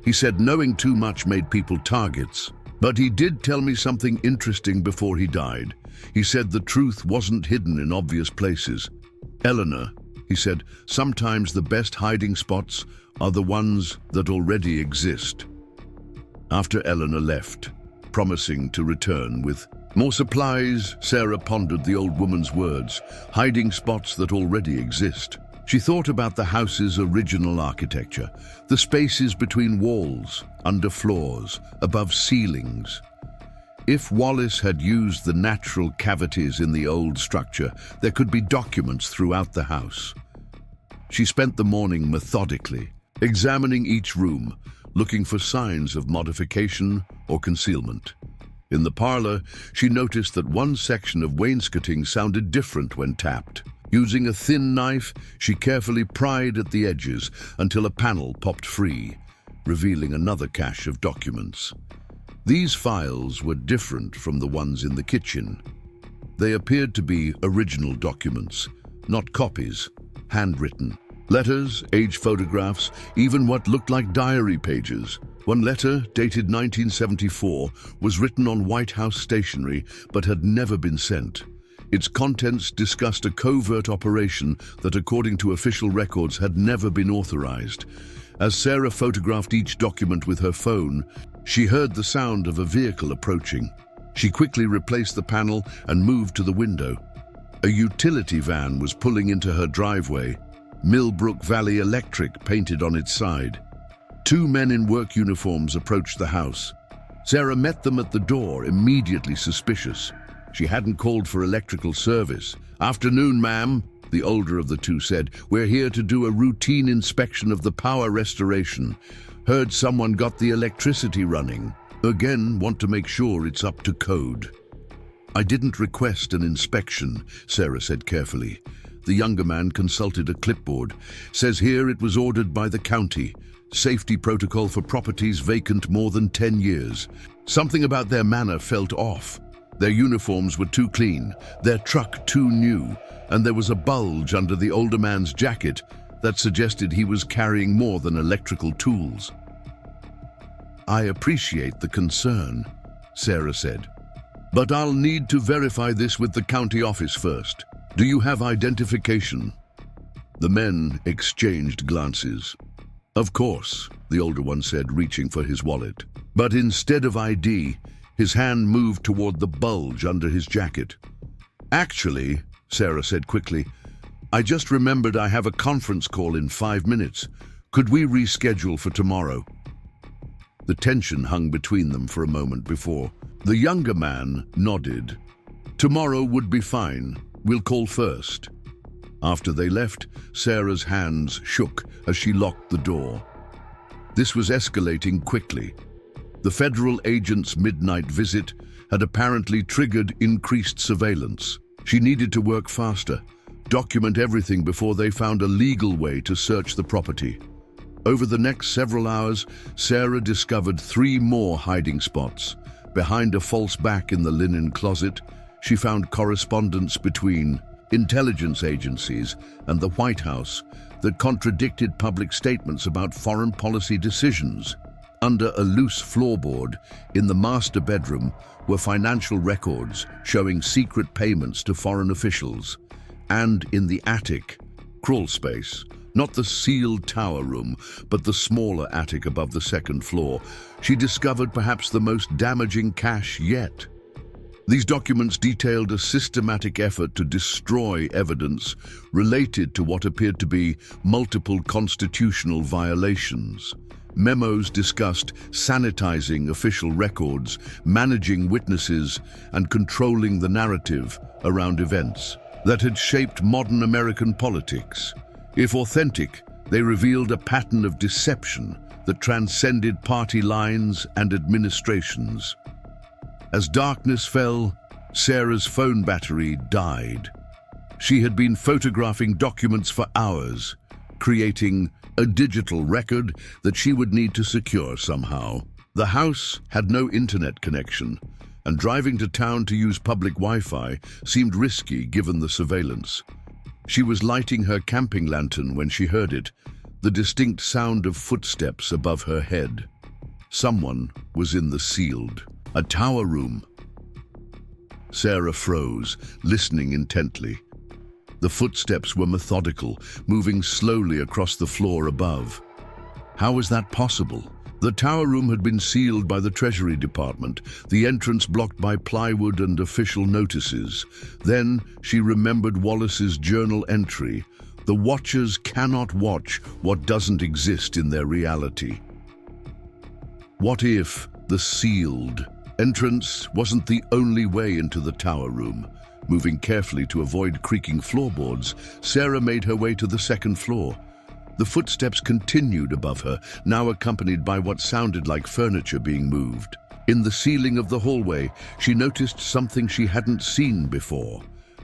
He said knowing too much made people targets. But he did tell me something interesting before he died. He said the truth wasn't hidden in obvious places. Eleanor, he said, sometimes the best hiding spots are the ones that already exist." After Eleanor left, promising to return with more supplies, Sarah pondered the old woman's words, hiding spots that already exist. She thought about the house's original architecture, the spaces between walls, under floors, above ceilings. If Wallace had used the natural cavities in the old structure, there could be documents throughout the house. She spent the morning methodically, examining each room, looking for signs of modification or concealment. In the parlor, she noticed that one section of wainscoting sounded different when tapped. Using a thin knife, she carefully pried at the edges until a panel popped free, revealing another cache of documents. These files were different from the ones in the kitchen. They appeared to be original documents, not copies, handwritten. Letters, age photographs, even what looked like diary pages. One letter, dated 1974, was written on White House stationery but had never been sent. Its contents discussed a covert operation that, according to official records, had never been authorized. As Sarah photographed each document with her phone, she heard the sound of a vehicle approaching. She quickly replaced the panel and moved to the window. A utility van was pulling into her driveway, Millbrook Valley Electric painted on its side. Two men in work uniforms approached the house. Sarah met them at the door, immediately suspicious. She hadn't called for electrical service. "Afternoon, ma'am," the older of the two said. "We're here to do a routine inspection of the power restoration. Heard someone got the electricity running. Again, want to make sure it's up to code." "I didn't request an inspection," Sarah said carefully. The younger man consulted a clipboard. "Says here it was ordered by the county. Safety protocol for properties vacant more than 10 years. Something about their manner felt off. Their uniforms were too clean, their truck too new, and there was a bulge under the older man's jacket that suggested he was carrying more than electrical tools." "I appreciate the concern," Sarah said, "but I'll need to verify this with the county office first. Do you have identification?" The men exchanged glances. "Of course," the older one said, reaching for his wallet. But instead of ID, his hand moved toward the bulge under his jacket. "Actually," Sarah said quickly, "I just remembered I have a conference call in 5 minutes. Could we reschedule for tomorrow?" The tension hung between them for a moment before. The younger man nodded. "Tomorrow would be fine. We'll call first." After they left, Sarah's hands shook as she locked the door. This was escalating quickly. The federal agent's midnight visit had apparently triggered increased surveillance. She needed to work faster, document everything before they found a legal way to search the property. Over the next several hours, Sarah discovered 3 more hiding spots. Behind a false back in the linen closet, she found correspondence between intelligence agencies and the White House that contradicted public statements about foreign policy decisions. Under a loose floorboard in the master bedroom were financial records showing secret payments to foreign officials. And in the attic, crawl space, not the sealed tower room, but the smaller attic above the second floor, she discovered perhaps the most damaging cache yet. These documents detailed a systematic effort to destroy evidence related to what appeared to be multiple constitutional violations. Memos discussed sanitizing official records, managing witnesses, and controlling the narrative around events that had shaped modern American politics. If authentic, they revealed a pattern of deception that transcended party lines and administrations. As darkness fell, Sarah's phone battery died. She had been photographing documents for hours, creating a digital record that she would need to secure somehow. The house had no internet connection, and driving to town to use public Wi-Fi seemed risky given the surveillance. She was lighting her camping lantern when she heard it, the distinct sound of footsteps above her head. Someone was in the sealed, a tower room. Sarah froze, listening intently. The footsteps were methodical, moving slowly across the floor above. How was that possible? The tower room had been sealed by the Treasury Department, the entrance blocked by plywood and official notices. Then she remembered Wallace's journal entry, "The watchers cannot watch what doesn't exist in their reality." What if the sealed Entrance wasn't the only way into the tower room. Moving carefully to avoid creaking floorboards, Sarah made her way to the second floor. The footsteps continued above her, now accompanied by what sounded like furniture being moved. In the ceiling of the hallway, she noticed something she hadn't seen before.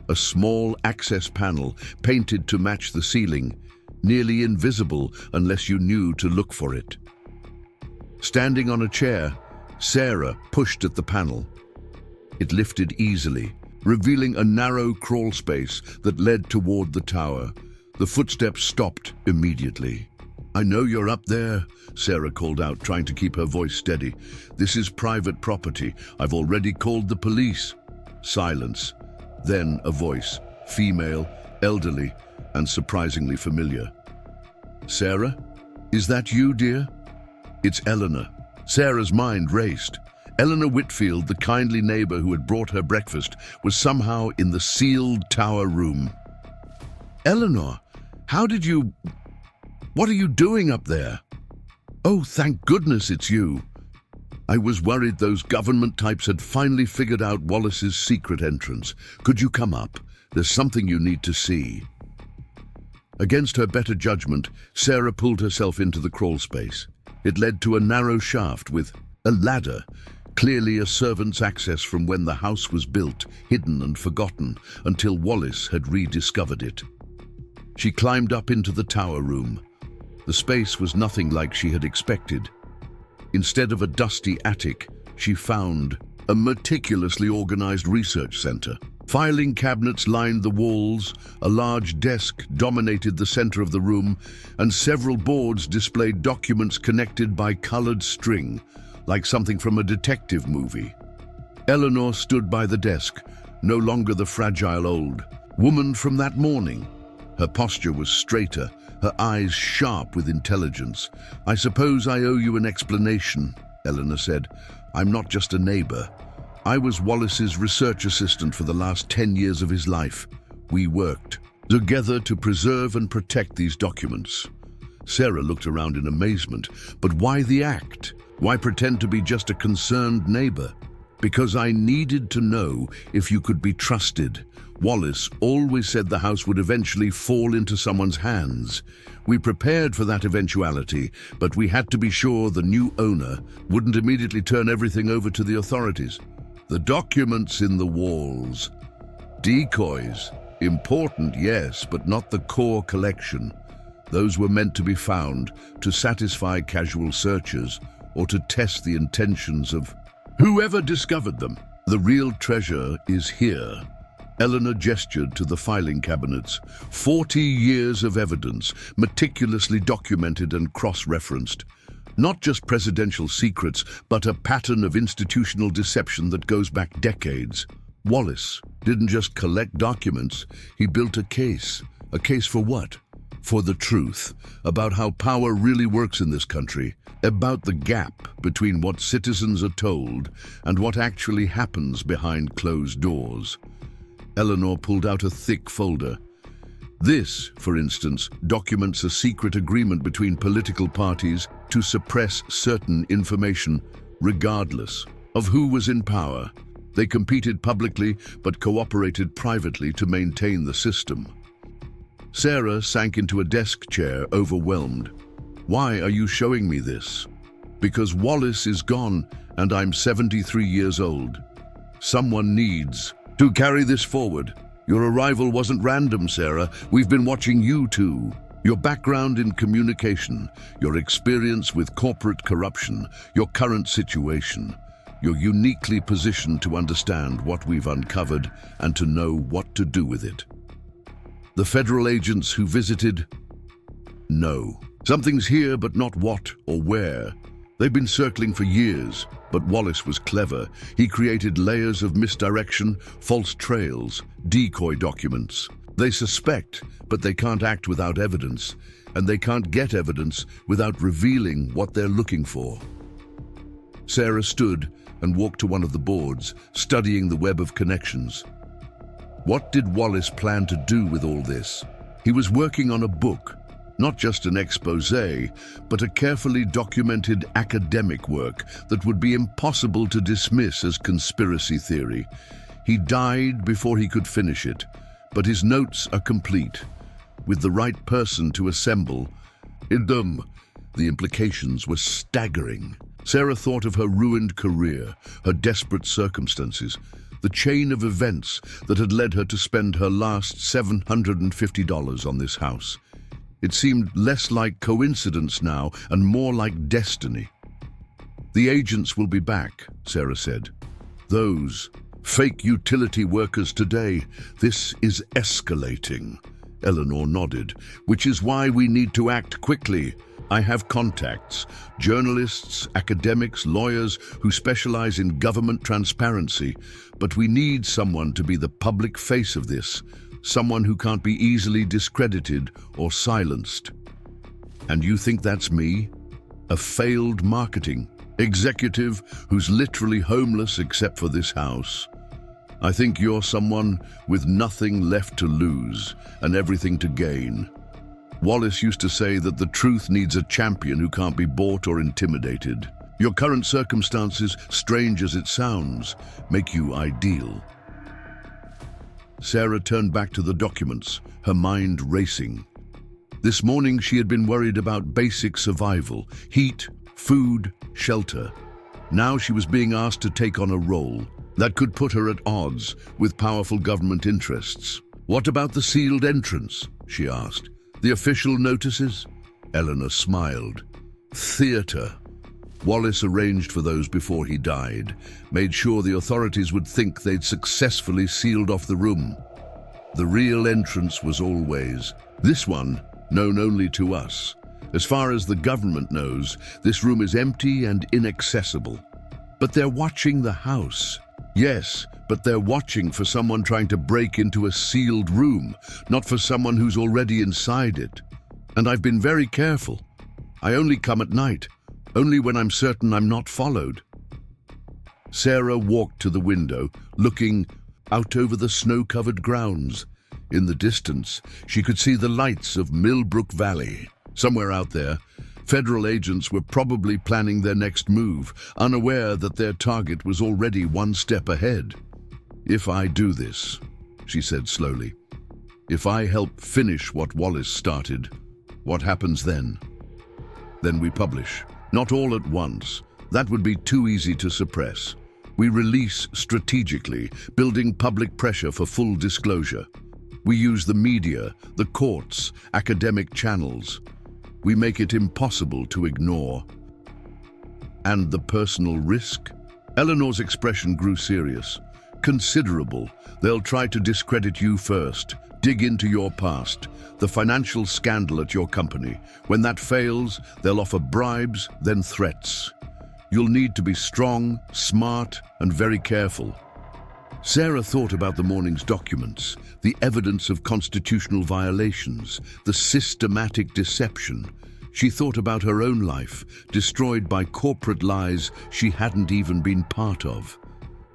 A small access panel painted to match the ceiling, nearly invisible unless you knew to look for it. Standing on a chair, Sarah pushed at the panel. It lifted easily, revealing a narrow crawl space that led toward the tower. The footsteps stopped immediately. "I know you're up there," Sarah called out, trying to keep her voice steady. "This is private property. I've already called the police." Silence. Then a voice, female, elderly, and surprisingly familiar. "Sarah? Is that you, dear?" "It's Eleanor." Sarah's mind raced. Eleanor Whitfield, the kindly neighbor who had brought her breakfast, was somehow in the sealed tower room. "Eleanor, what are you doing up there?" "Oh, thank goodness it's you. I was worried those government types had finally figured out Wallace's secret entrance. Could you come up? There's something you need to see." Against her better judgment, Sarah pulled herself into the crawl space. It led to a narrow shaft with a ladder, clearly a servant's access from when the house was built, hidden and forgotten, until Wallace had rediscovered it. She climbed up into the tower room. The space was nothing like she had expected. Instead of a dusty attic, she found a meticulously organized research center. Filing cabinets lined the walls, a large desk dominated the center of the room, and several boards displayed documents connected by colored string, like something from a detective movie. Eleanor stood by the desk, no longer the fragile old woman from that morning. Her posture was straighter, her eyes sharp with intelligence. "I suppose I owe you an explanation," Eleanor said. "I'm not just a neighbor. I was Wallace's research assistant for the last 10 years of his life. We worked together to preserve and protect these documents." Sarah looked around in amazement. "But why the act? Why pretend to be just a concerned neighbor?" "Because I needed to know if you could be trusted. Wallace always said the house would eventually fall into someone's hands. We prepared for that eventuality, but we had to be sure the new owner wouldn't immediately turn everything over to the authorities. The documents in the walls. Decoys. Important, yes, but not the core collection. Those were meant to be found to satisfy casual searchers or to test the intentions of whoever discovered them. The real treasure is here." Eleanor gestured to the filing cabinets. 40 years of evidence, meticulously documented and cross-referenced. Not just presidential secrets, but a pattern of institutional deception that goes back decades. Wallace didn't just collect documents, he built a case. A case for what? For the truth, about how power really works in this country, about the gap between what citizens are told and what actually happens behind closed doors. Eleanor pulled out a thick folder. This, for instance, documents a secret agreement between political parties to suppress certain information, regardless of who was in power. They competed publicly but cooperated privately to maintain the system. Sarah sank into a desk chair, overwhelmed. "Why are you showing me this?" "Because Wallace is gone and I'm 73 years old. Someone needs to carry this forward. Your arrival wasn't random, Sarah. We've been watching you too. Your background in communication, your experience with corporate corruption, your current situation. You're uniquely positioned to understand what we've uncovered and to know what to do with it." The federal agents who visited? No. Something's here, but not what or where. They've been circling for years, but Wallace was clever. He created layers of misdirection, false trails, decoy documents. They suspect, but they can't act without evidence, and they can't get evidence without revealing what they're looking for. Sarah stood and walked to one of the boards, studying the web of connections. What did Wallace plan to do with all this? He was working on a book, Not just an exposé, but a carefully documented academic work that would be impossible to dismiss as conspiracy theory. He died before he could finish it, but his notes are complete. With the right person to assemble, the implications were staggering. Sarah thought of her ruined career, her desperate circumstances, the chain of events that had led her to spend her last $750 on this house. It seemed less like coincidence now and more like destiny. "The agents will be back," Sarah said. "Those fake utility workers today. This is escalating." Eleanor nodded. "Which is why we need to act quickly. I have contacts, journalists, academics, lawyers who specialize in government transparency, but we need someone to be the public face of this, someone who can't be easily discredited or silenced." "And you think that's me? A failed marketing executive who's literally homeless except for this house? I think you're someone with nothing left to lose and everything to gain." Wallace used to say that the truth needs a champion who can't be bought or intimidated. Your current circumstances, strange as it sounds, make you ideal. Sarah turned back to the documents, her mind racing. This morning she had been worried about basic survival, heat, food, shelter. Now she was being asked to take on a role that could put her at odds with powerful government interests. "What about the sealed entrance?" she asked. "The official notices?" Eleanor smiled. "Theater. Wallace arranged for those before he died, made sure the authorities would think they'd successfully sealed off the room. The real entrance was always this one, known only to us. As far as the government knows, this room is empty and inaccessible. But they're watching the house." "Yes, but they're watching for someone trying to break into a sealed room, not for someone who's already inside it. And I've been very careful. I only come at night, only when I'm certain I'm not followed." Sarah walked to the window, looking out over the snow-covered grounds. In the distance, she could see the lights of Millbrook Valley. Somewhere out there, federal agents were probably planning their next move, unaware that their target was already one step ahead. "If I do this," she said slowly, "if I help finish what Wallace started, what happens then? Then we publish. Not all at once. That would be too easy to suppress. We release strategically, building public pressure for full disclosure. We use the media, the courts, academic channels. We make it impossible to ignore." "And the personal risk?" Eleanor's expression grew serious. "Considerable. They'll try to discredit you first, dig into your past, the financial scandal at your company. When that fails, they'll offer bribes, then threats. You'll need to be strong, smart, and very careful." Sarah thought about the morning's documents, the evidence of constitutional violations, the systematic deception. She thought about her own life, destroyed by corporate lies she hadn't even been part of.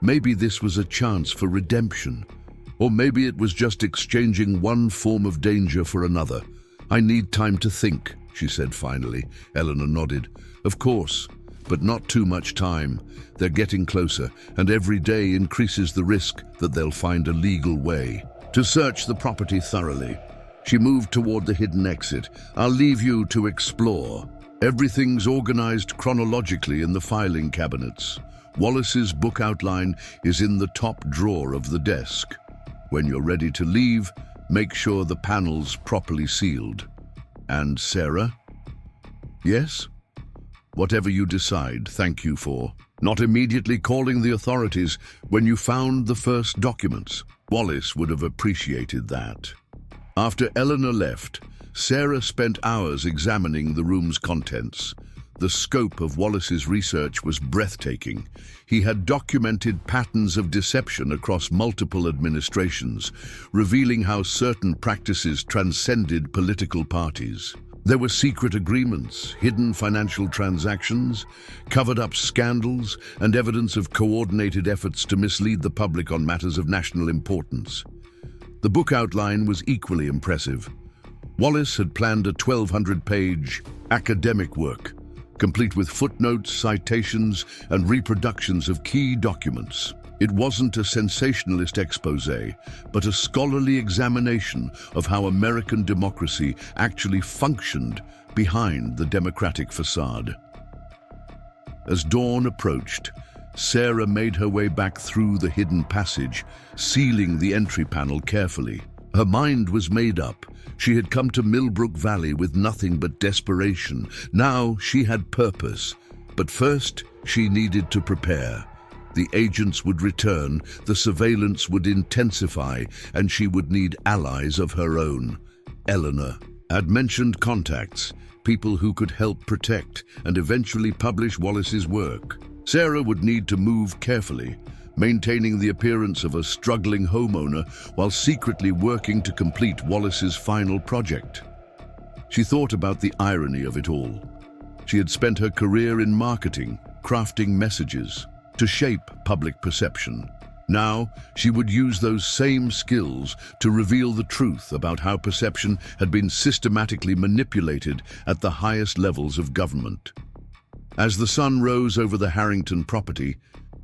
Maybe this was a chance for redemption. Or maybe it was just exchanging one form of danger for another. "I need time to think," she said finally. Eleanor nodded. "Of course. But not too much time. They're getting closer, and every day increases the risk that they'll find a legal way to search the property thoroughly." She moved toward the hidden exit. "I'll leave you to explore. Everything's organized chronologically in the filing cabinets. Wallace's book outline is in the top drawer of the desk. When you're ready to leave, make sure the panel's properly sealed. And Sarah?" "Yes?" "Whatever you decide, thank you for not immediately calling the authorities when you found the first documents. Wallace would have appreciated that." After Eleanor left, Sarah spent hours examining the room's contents. The scope of Wallace's research was breathtaking. He had documented patterns of deception across multiple administrations, revealing how certain practices transcended political parties. There were secret agreements, hidden financial transactions, covered-up scandals, and evidence of coordinated efforts to mislead the public on matters of national importance. The book outline was equally impressive. Wallace had planned a 1,200-page academic work, complete with footnotes, citations, and reproductions of key documents. It wasn't a sensationalist expose, but a scholarly examination of how American democracy actually functioned behind the democratic facade. As dawn approached, Sarah made her way back through the hidden passage, sealing the entry panel carefully. Her mind was made up. She had come to Millbrook Valley with nothing but desperation. Now she had purpose. But first, she needed to prepare. The agents would return, the surveillance would intensify, and she would need allies of her own. Eleanor had mentioned contacts, people who could help protect and eventually publish Wallace's work. Sarah would need to move carefully, maintaining the appearance of a struggling homeowner while secretly working to complete Wallace's final project. She thought about the irony of it all. She had spent her career in marketing, crafting messages to shape public perception. Now, she would use those same skills to reveal the truth about how perception had been systematically manipulated at the highest levels of government. As the sun rose over the Harrington property,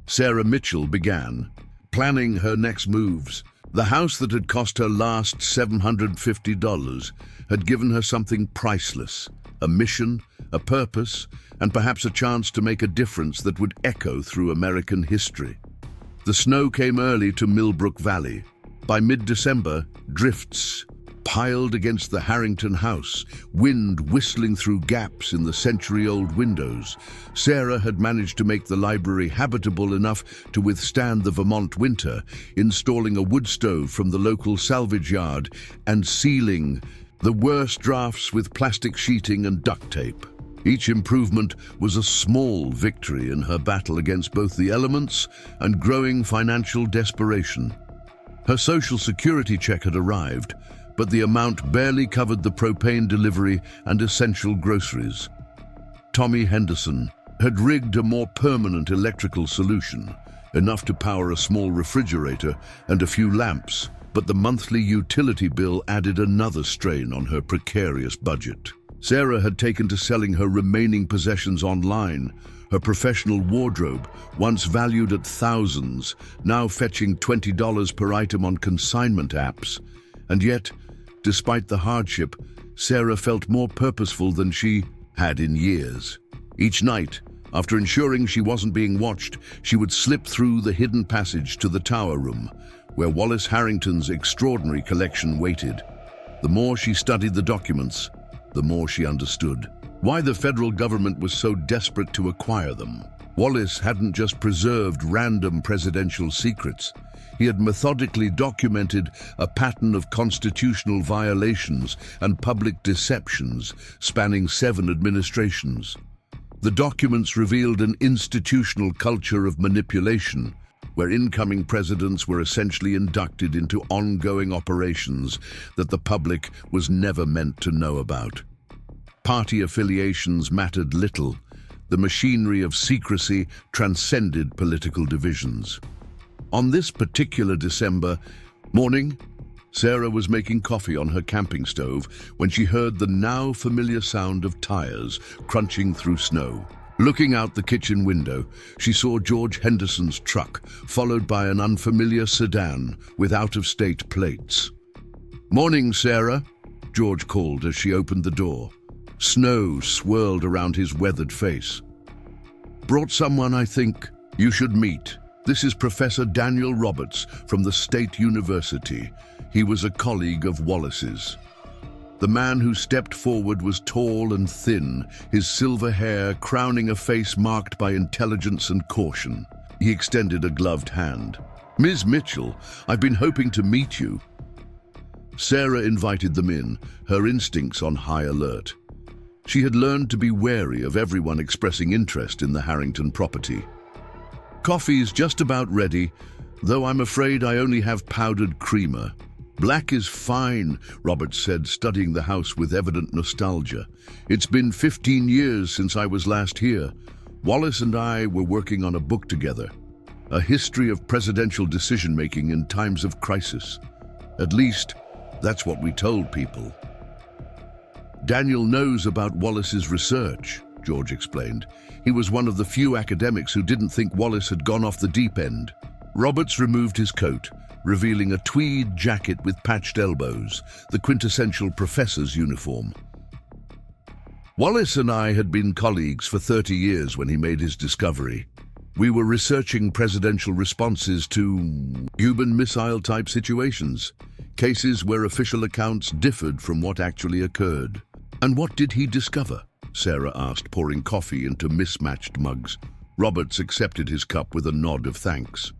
Sarah Mitchell began planning her next moves. The house that had cost her last $750 had given her something priceless, a mission, a purpose, and perhaps a chance to make a difference that would echo through American history. The snow came early to Millbrook Valley. By mid-December, drifts piled against the Harrington house, wind whistling through gaps in the century-old windows. Sarah had managed to make the library habitable enough to withstand the Vermont winter, installing a wood stove from the local salvage yard and sealing the worst drafts with plastic sheeting and duct tape. Each improvement was a small victory in her battle against both the elements and growing financial desperation. Her Social Security check had arrived, but the amount barely covered the propane delivery and essential groceries. Tommy Henderson had rigged a more permanent electrical solution, enough to power a small refrigerator and a few lamps, but the monthly utility bill added another strain on her precarious budget. Sarah had taken to selling her remaining possessions online, her professional wardrobe, once valued at thousands, now fetching $20 per item on consignment apps. And yet, despite the hardship, Sarah felt more purposeful than she had in years. Each night, after ensuring she wasn't being watched, she would slip through the hidden passage to the tower room, where Wallace Harrington's extraordinary collection waited. The more she studied the documents, the more she understood why the federal government was so desperate to acquire them. Wallace hadn't just preserved random presidential secrets. He had methodically documented a pattern of constitutional violations and public deceptions spanning 7 administrations. The documents revealed an institutional culture of manipulation, where incoming presidents were essentially inducted into ongoing operations that the public was never meant to know about. Party affiliations mattered little. The machinery of secrecy transcended political divisions. On this particular December morning, Sarah was making coffee on her camping stove when she heard the now familiar sound of tires crunching through snow. Looking out the kitchen window, she saw George Henderson's truck, followed by an unfamiliar sedan with out-of-state plates. "Morning, Sarah," George called as she opened the door. Snow swirled around his weathered face. "Brought someone I think you should meet. This is Professor Daniel Roberts from the State University. He was a colleague of Wallace's." The man who stepped forward was tall and thin, his silver hair crowning a face marked by intelligence and caution. He extended a gloved hand. "Ms. Mitchell, I've been hoping to meet you." Sarah invited them in, her instincts on high alert. She had learned to be wary of everyone expressing interest in the Harrington property. "Coffee's just about ready, though I'm afraid I only have powdered creamer." "Black is fine," Roberts said, studying the house with evident nostalgia. "It's been 15 years since I was last here. Wallace and I were working on a book together, a history of presidential decision-making in times of crisis. At least, that's what we told people." "Daniel knows about Wallace's research," George explained. He was one of the few academics who didn't think Wallace had gone off the deep end. Roberts removed his coat, revealing a tweed jacket with patched elbows, the quintessential professor's uniform. "Wallace and I had been colleagues for 30 years when he made his discovery. We were researching presidential responses to Cuban missile-type situations, cases where official accounts differed from what actually occurred." "And what did he discover?" Sarah asked, pouring coffee into mismatched mugs. Roberts accepted his cup with a nod of thanks.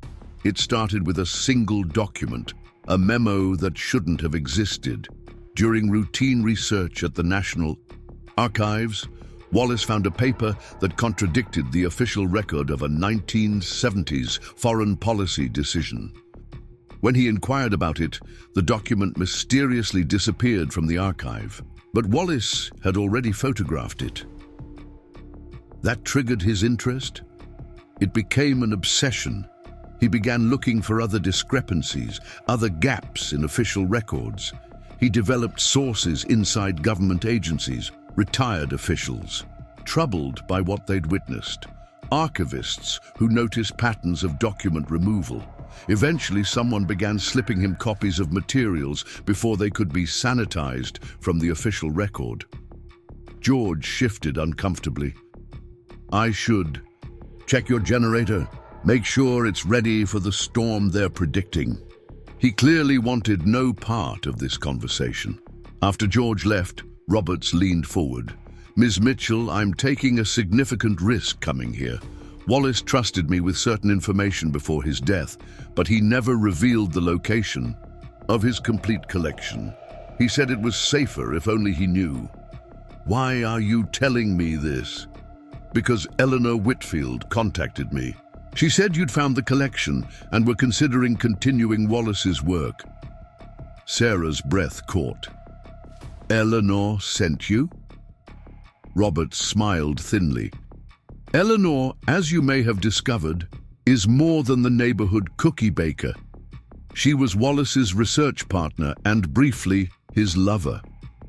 It started with a single document, a memo that shouldn't have existed. During routine research at the National Archives, Wallace found a paper that contradicted the official record of a 1970s foreign policy decision. When he inquired about it, the document mysteriously disappeared from the archive. But Wallace had already photographed it. That triggered his interest. It became an obsession. He began looking for other discrepancies, other gaps in official records. He developed sources inside government agencies, retired officials, troubled by what they'd witnessed, archivists who noticed patterns of document removal. Eventually, someone began slipping him copies of materials before they could be sanitized from the official record. George shifted uncomfortably. "I should check your generator. Make sure it's ready for the storm they're predicting." He clearly wanted no part of this conversation. After George left, Roberts leaned forward. "Ms. Mitchell, I'm taking a significant risk coming here. Wallace trusted me with certain information before his death, but he never revealed the location of his complete collection. He said it was safer if only he knew." "Why are you telling me this?" "Because Eleanor Whitfield contacted me. She said you'd found the collection and were considering continuing Wallace's work." Sarah's breath caught. "Eleanor sent you?" Roberts smiled thinly. "Eleanor, as you may have discovered, is more than the neighborhood cookie baker. She was Wallace's research partner and, briefly, his lover.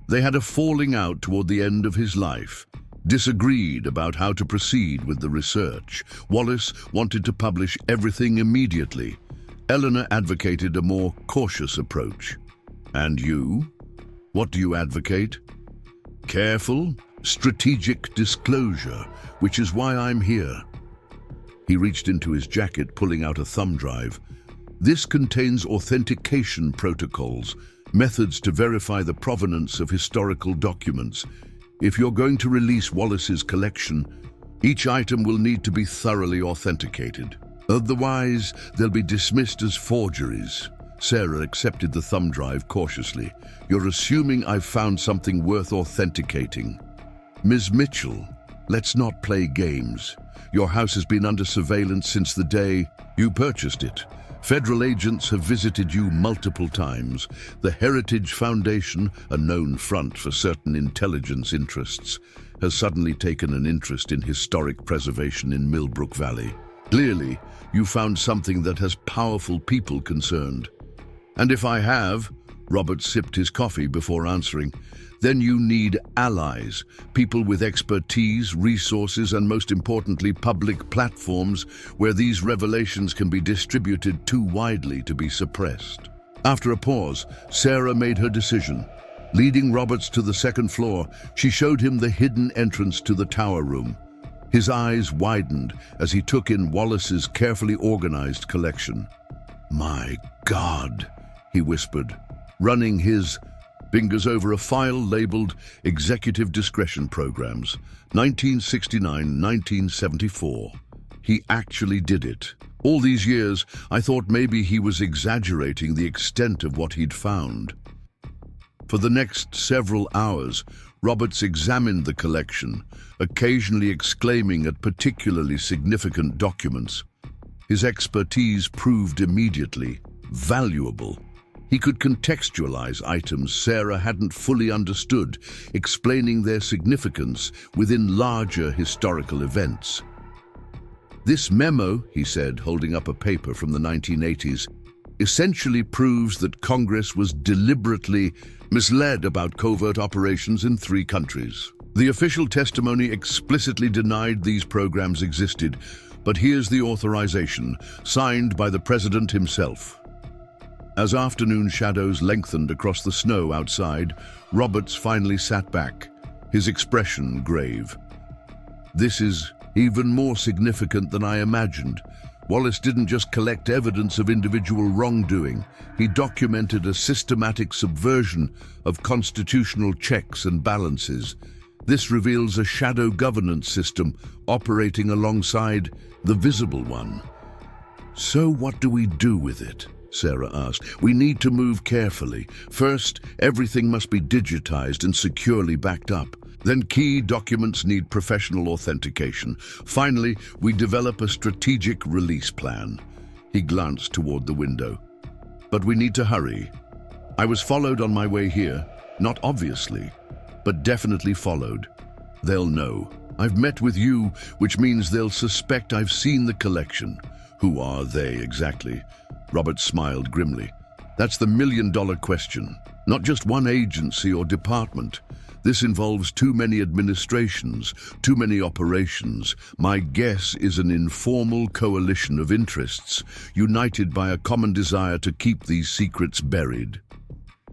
They had a falling out toward the end of his life, disagreed about how to proceed with the research. Wallace wanted to publish everything immediately. Eleanor advocated a more cautious approach. And you? What do you advocate?" "Careful, strategic disclosure, which is why I'm here." He reached into his jacket, pulling out a thumb drive. "This contains authentication protocols, methods to verify the provenance of historical documents. If you're going to release Wallace's collection, each item will need to be thoroughly authenticated. Otherwise, they'll be dismissed as forgeries." Sarah accepted the thumb drive cautiously. "You're assuming I've found something worth authenticating." "Ms. Mitchell, let's not play games. Your house has been under surveillance since the day you purchased it. Federal agents have visited you multiple times. The Heritage Foundation, a known front for certain intelligence interests, has suddenly taken an interest in historic preservation in Millbrook Valley. Clearly, you found something that has powerful people concerned. And if I have," Robert sipped his coffee before answering, "then you need allies, people with expertise, resources, and most importantly, public platforms where these revelations can be distributed too widely to be suppressed." After a pause, Sarah made her decision. Leading Roberts to the second floor, she showed him the hidden entrance to the tower room. His eyes widened as he took in Wallace's carefully organized collection. "My God," he whispered, running his fingers over a file labeled Executive Discretion Programs, 1969-1974. He actually did it. All these years, I thought maybe he was exaggerating the extent of what he'd found. For the next several hours, Roberts examined the collection, occasionally exclaiming at particularly significant documents. His expertise proved immediately valuable. He could contextualize items Sarah hadn't fully understood, explaining their significance within larger historical events. "This memo," he said, holding up a paper from the 1980s, essentially proves that Congress was deliberately misled about covert operations in 3 countries. The official testimony explicitly denied these programs existed, but here's the authorization, signed by the president himself. As afternoon shadows lengthened across the snow outside, Roberts finally sat back, his expression grave. This is even more significant than I imagined. Wallace didn't just collect evidence of individual wrongdoing, he documented a systematic subversion of constitutional checks and balances. This reveals a shadow governance system operating alongside the visible one. So what do we do with it? Sarah asked. We need to move carefully. First, everything must be digitized and securely backed up. Then key documents need professional authentication. Finally, we develop a strategic release plan. He glanced toward the window. But we need to hurry. I was followed on my way here, not obviously, but definitely followed. They'll know. I've met with you, which means they'll suspect I've seen the collection. Who are they exactly? Robert smiled grimly. That's the million-dollar question. Not just one agency or department. This involves too many administrations, too many operations. My guess is an informal coalition of interests, united by a common desire to keep these secrets buried.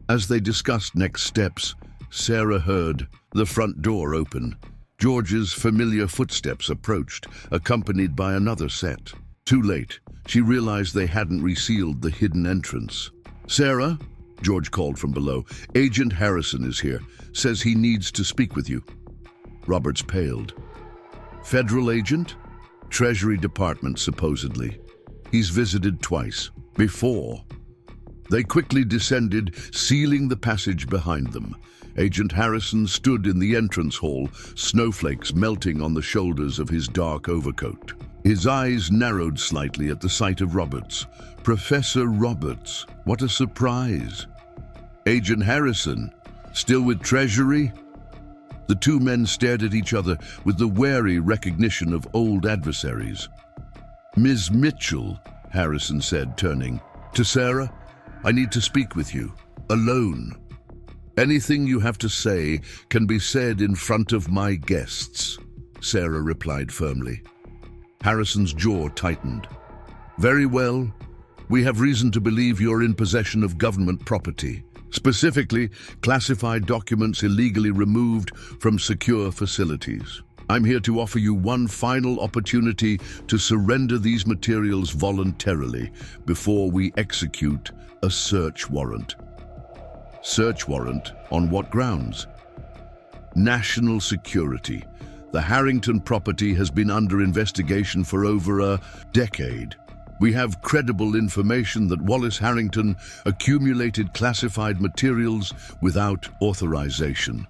As they discussed next steps, Sarah heard the front door open. George's familiar footsteps approached, accompanied by another set. Too late. She realized they hadn't resealed the hidden entrance. Sarah, George called from below, Agent Harrison is here. Says he needs to speak with you. Roberts paled. Federal agent? Treasury Department, supposedly. He's visited twice. Before. They quickly descended, sealing the passage behind them. Agent Harrison stood in the entrance hall, snowflakes melting on the shoulders of his dark overcoat. His eyes narrowed slightly at the sight of Roberts. Professor Roberts, what a surprise. Agent Harrison, still with Treasury? The 2 men stared at each other with the wary recognition of old adversaries. Ms. Mitchell, Harrison said, turning to Sarah, I need to speak with you, alone. Anything you have to say can be said in front of my guests, Sarah replied firmly. Harrison's jaw tightened. Very well. We have reason to believe you're in possession of government property, specifically classified documents illegally removed from secure facilities. I'm here to offer you one final opportunity to surrender these materials voluntarily before we execute a search warrant. Search warrant? On what grounds? National security. The Harrington property has been under investigation for over a decade. We have credible information that Wallace Harrington accumulated classified materials without authorization.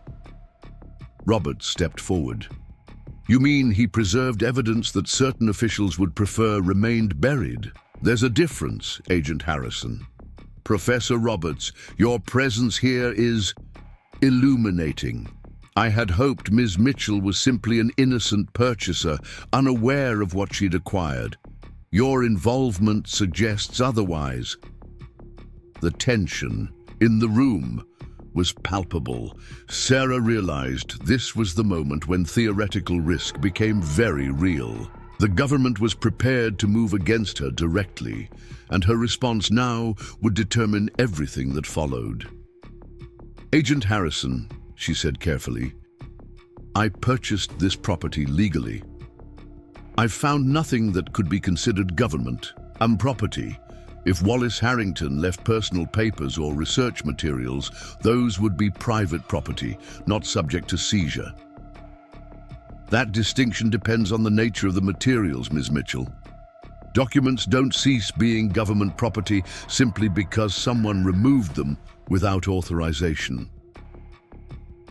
Roberts stepped forward. You mean he preserved evidence that certain officials would prefer remained buried? There's a difference, Agent Harrison. Professor Roberts, your presence here is illuminating. I had hoped Ms. Mitchell was simply an innocent purchaser, unaware of what she'd acquired. Your involvement suggests otherwise. The tension in the room was palpable. Sarah realized this was the moment when theoretical risk became very real. The government was prepared to move against her directly, and her response now would determine everything that followed. Agent Harrison, she said carefully, I purchased this property legally. I've found nothing that could be considered government property. If Wallace Harrington left personal papers or research materials, those would be private property, not subject to seizure. That distinction depends on the nature of the materials, Ms. Mitchell. Documents don't cease being government property simply because someone removed them without authorization.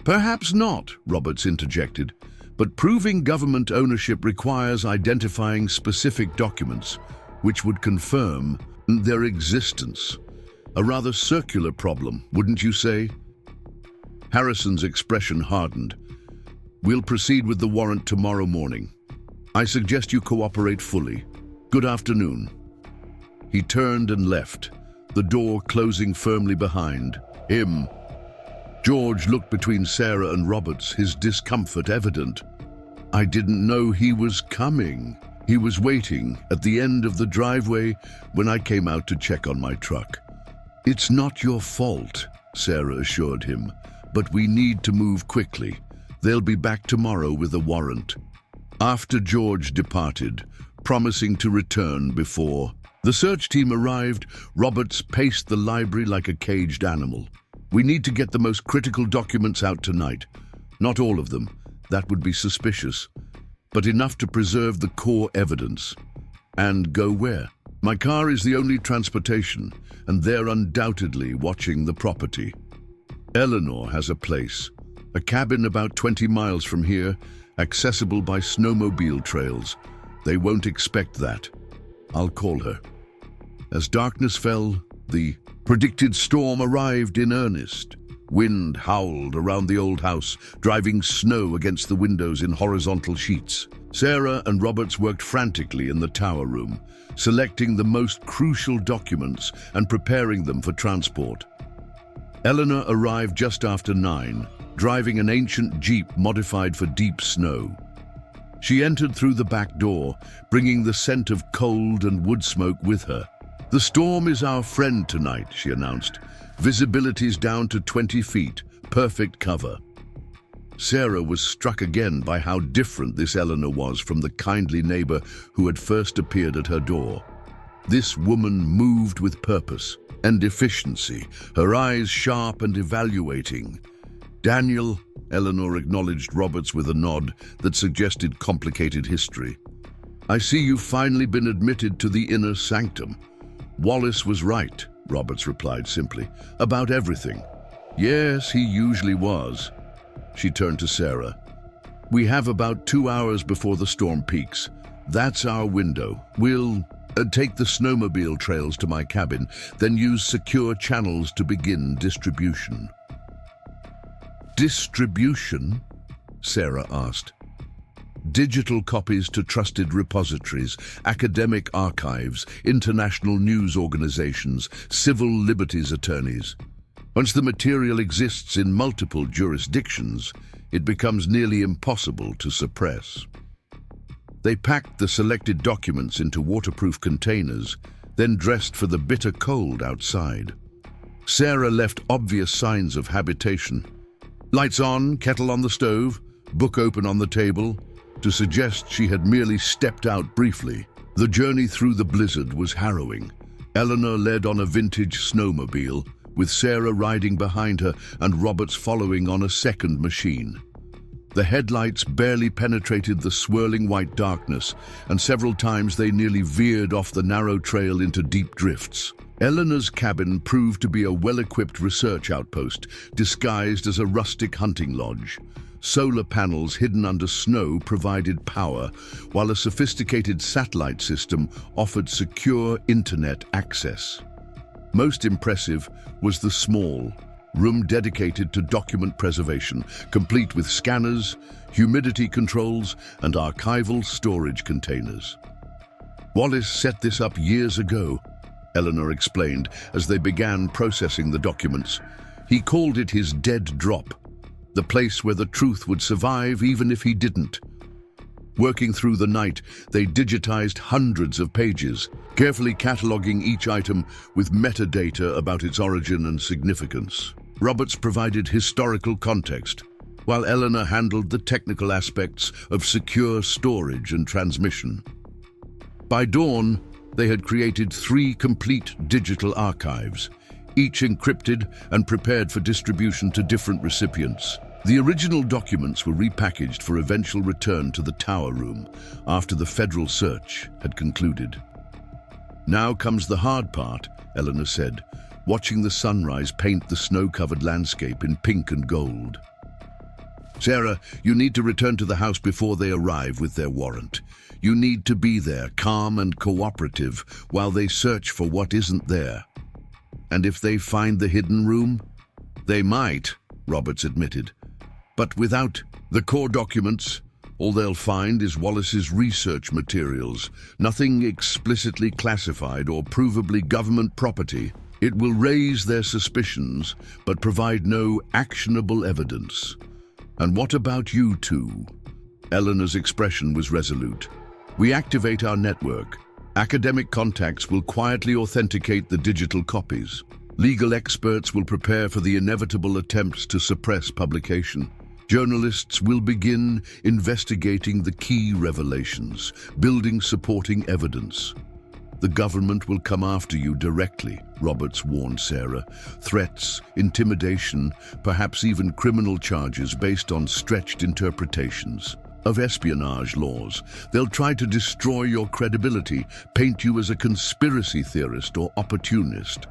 Perhaps not, Roberts interjected, but proving government ownership requires identifying specific documents which would confirm their existence. A rather circular problem, wouldn't you say? Harrison's expression hardened. We'll proceed with the warrant tomorrow morning. I suggest you cooperate fully. Good afternoon. He turned and left, the door closing firmly behind him. George looked between Sarah and Roberts, his discomfort evident. "I didn't know he was coming. He was waiting at the end of the driveway when I came out to check on my truck." "It's not your fault," Sarah assured him, "but we need to move quickly. They'll be back tomorrow with a warrant." After George departed, promising to return before the search team arrived, Roberts paced the library like a caged animal. "We need to get the most critical documents out tonight. Not all of them, that would be suspicious, but enough to preserve the core evidence." "And go where?" "My car is the only transportation, and they're undoubtedly watching the property. Eleanor has a place, a cabin about 20 miles from here, accessible by snowmobile trails. They won't expect that. I'll call her." As darkness fell, the predicted storm arrived in earnest. Wind howled around the old house, driving snow against the windows in horizontal sheets. Sarah and Roberts worked frantically in the tower room, selecting the most crucial documents and preparing them for transport. Eleanor arrived just after 9, driving an ancient Jeep modified for deep snow. She entered through the back door, bringing the scent of cold and wood smoke with her. "The storm is our friend tonight," she announced. "Visibility's down to 20 feet, perfect cover." Sarah was struck again by how different this Eleanor was from the kindly neighbor who had first appeared at her door. This woman moved with purpose and efficiency, her eyes sharp and evaluating. "Daniel," Eleanor acknowledged Roberts with a nod that suggested complicated history. "I see you've finally been admitted to the inner sanctum." "Wallace was right," Roberts replied simply, "about everything." "Yes, he usually was." She turned to Sarah. "We have about 2 hours before the storm peaks. That's our window. We'll take the snowmobile trails to my cabin, then use secure channels to begin distribution." "Distribution?" Sarah asked. "Digital copies to trusted repositories, academic archives, international news organizations, civil liberties attorneys. Once the material exists in multiple jurisdictions, it becomes nearly impossible to suppress." They packed the selected documents into waterproof containers, then dressed for the bitter cold outside. Sarah left obvious signs of habitation. Lights on, kettle on the stove, book open on the table, to suggest she had merely stepped out briefly. The journey through the blizzard was harrowing. Eleanor led on a vintage snowmobile, with Sarah riding behind her and Roberts following on a second machine. The headlights barely penetrated the swirling white darkness, and several times they nearly veered off the narrow trail into deep drifts. Eleanor's cabin proved to be a well-equipped research outpost, disguised as a rustic hunting lodge. Solar panels hidden under snow provided power, while a sophisticated satellite system offered secure internet access. Most impressive was the small room dedicated to document preservation, complete with scanners, humidity controls, and archival storage containers. "Wallace set this up years ago," Eleanor explained as they began processing the documents. "He called it his dead drop, the place where the truth would survive even if he didn't." Working through the night, they digitized hundreds of pages, carefully cataloging each item with metadata about its origin and significance. Roberts provided historical context, while Eleanor handled the technical aspects of secure storage and transmission. By dawn, they had created 3 complete digital archives, each encrypted and prepared for distribution to different recipients. The original documents were repackaged for eventual return to the tower room after the federal search had concluded. "Now comes the hard part," Eleanor said, watching the sunrise paint the snow-covered landscape in pink and gold. "Sarah, you need to return to the house before they arrive with their warrant. You need to be there, calm and cooperative, while they search for what isn't there. And if they find the hidden room?" "They might," Roberts admitted. "But without the core documents, all they'll find is Wallace's research materials, nothing explicitly classified or provably government property." It will raise their suspicions, but provide no actionable evidence. And what about you two? Eleanor's expression was resolute. We activate our network. Academic contacts will quietly authenticate the digital copies. Legal experts will prepare for the inevitable attempts to suppress publication. Journalists will begin investigating the key revelations, building supporting evidence. The government will come after you directly, Roberts warned Sarah. Threats, intimidation, perhaps even criminal charges based on stretched interpretations of espionage laws. They'll try to destroy your credibility, paint you as a conspiracy theorist or opportunist.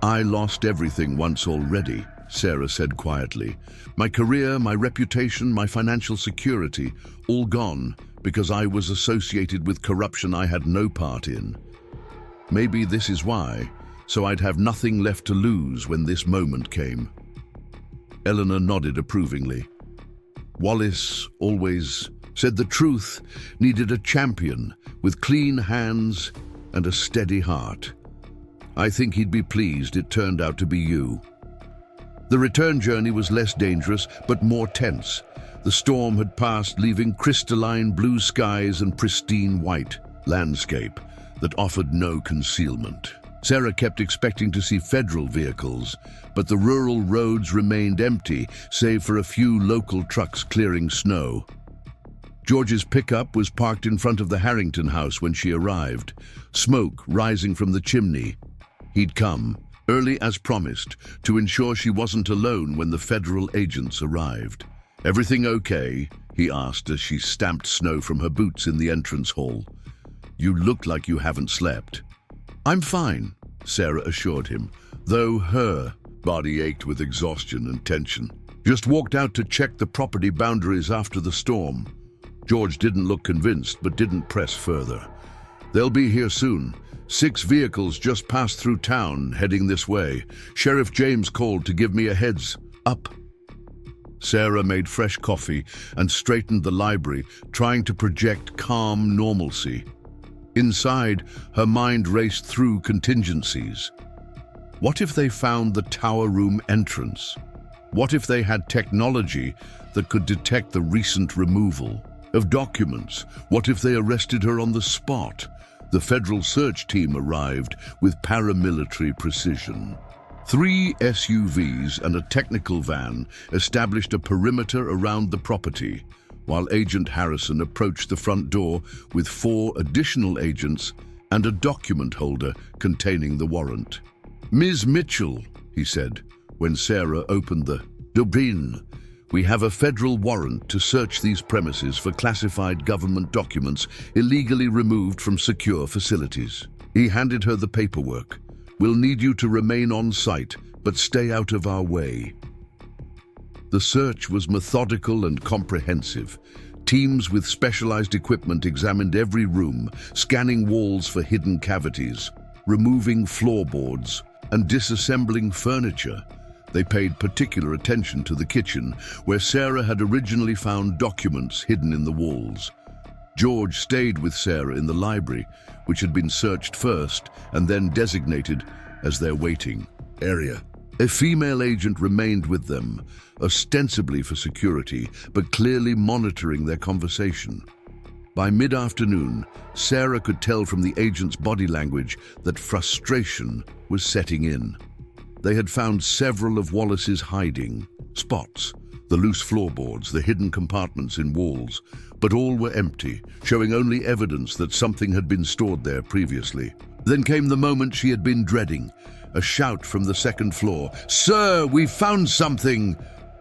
I lost everything once already, Sarah said quietly. My career, my reputation, my financial security, all gone because I was associated with corruption I had no part in. Maybe this is why, so I'd have nothing left to lose when this moment came. Eleanor nodded approvingly. Wallace always said the truth needed a champion with clean hands and a steady heart. I think he'd be pleased it turned out to be you. The return journey was less dangerous, but more tense. The storm had passed, leaving crystalline blue skies and pristine white landscape that offered no concealment. Sarah kept expecting to see federal vehicles, but the rural roads remained empty, save for a few local trucks clearing snow. George's pickup was parked in front of the Harrington house when she arrived, smoke rising from the chimney. He'd come, early as promised, to ensure she wasn't alone when the federal agents arrived. "Everything okay?" he asked as she stamped snow from her boots in the entrance hall. "You look like you haven't slept." "I'm fine," Sarah assured him, though her body ached with exhaustion and tension. "Just walked out to check the property boundaries after the storm." George didn't look convinced, but didn't press further. "They'll be here soon. 6 vehicles just passed through town, heading this way. Sheriff James called to give me a heads up." Sarah made fresh coffee and straightened the library, trying to project calm normalcy. Inside, her mind raced through contingencies. What if they found the tower room entrance? What if they had technology that could detect the recent removal of documents? What if they arrested her on the spot? The federal search team arrived with paramilitary precision. 3 SUVs and a technical van established a perimeter around the property, while Agent Harrison approached the front door with 4 additional agents and a document holder containing the warrant. "Ms. Mitchell," he said, when Sarah opened the door, "we have a federal warrant to search these premises for classified government documents illegally removed from secure facilities." He handed her the paperwork. "We'll need you to remain on site, but stay out of our way." The search was methodical and comprehensive. Teams with specialized equipment examined every room, scanning walls for hidden cavities, removing floorboards, and disassembling furniture. They paid particular attention to the kitchen, where Sarah had originally found documents hidden in the walls. George stayed with Sarah in the library, which had been searched first and then designated as their waiting area. A female agent remained with them, ostensibly for security, but clearly monitoring their conversation. By mid-afternoon, Sarah could tell from the agent's body language that frustration was setting in. They had found several of Wallace's hiding spots, the loose floorboards, the hidden compartments in walls, but all were empty, showing only evidence that something had been stored there previously. Then came the moment she had been dreading, a shout from the second floor. "Sir, we found something!"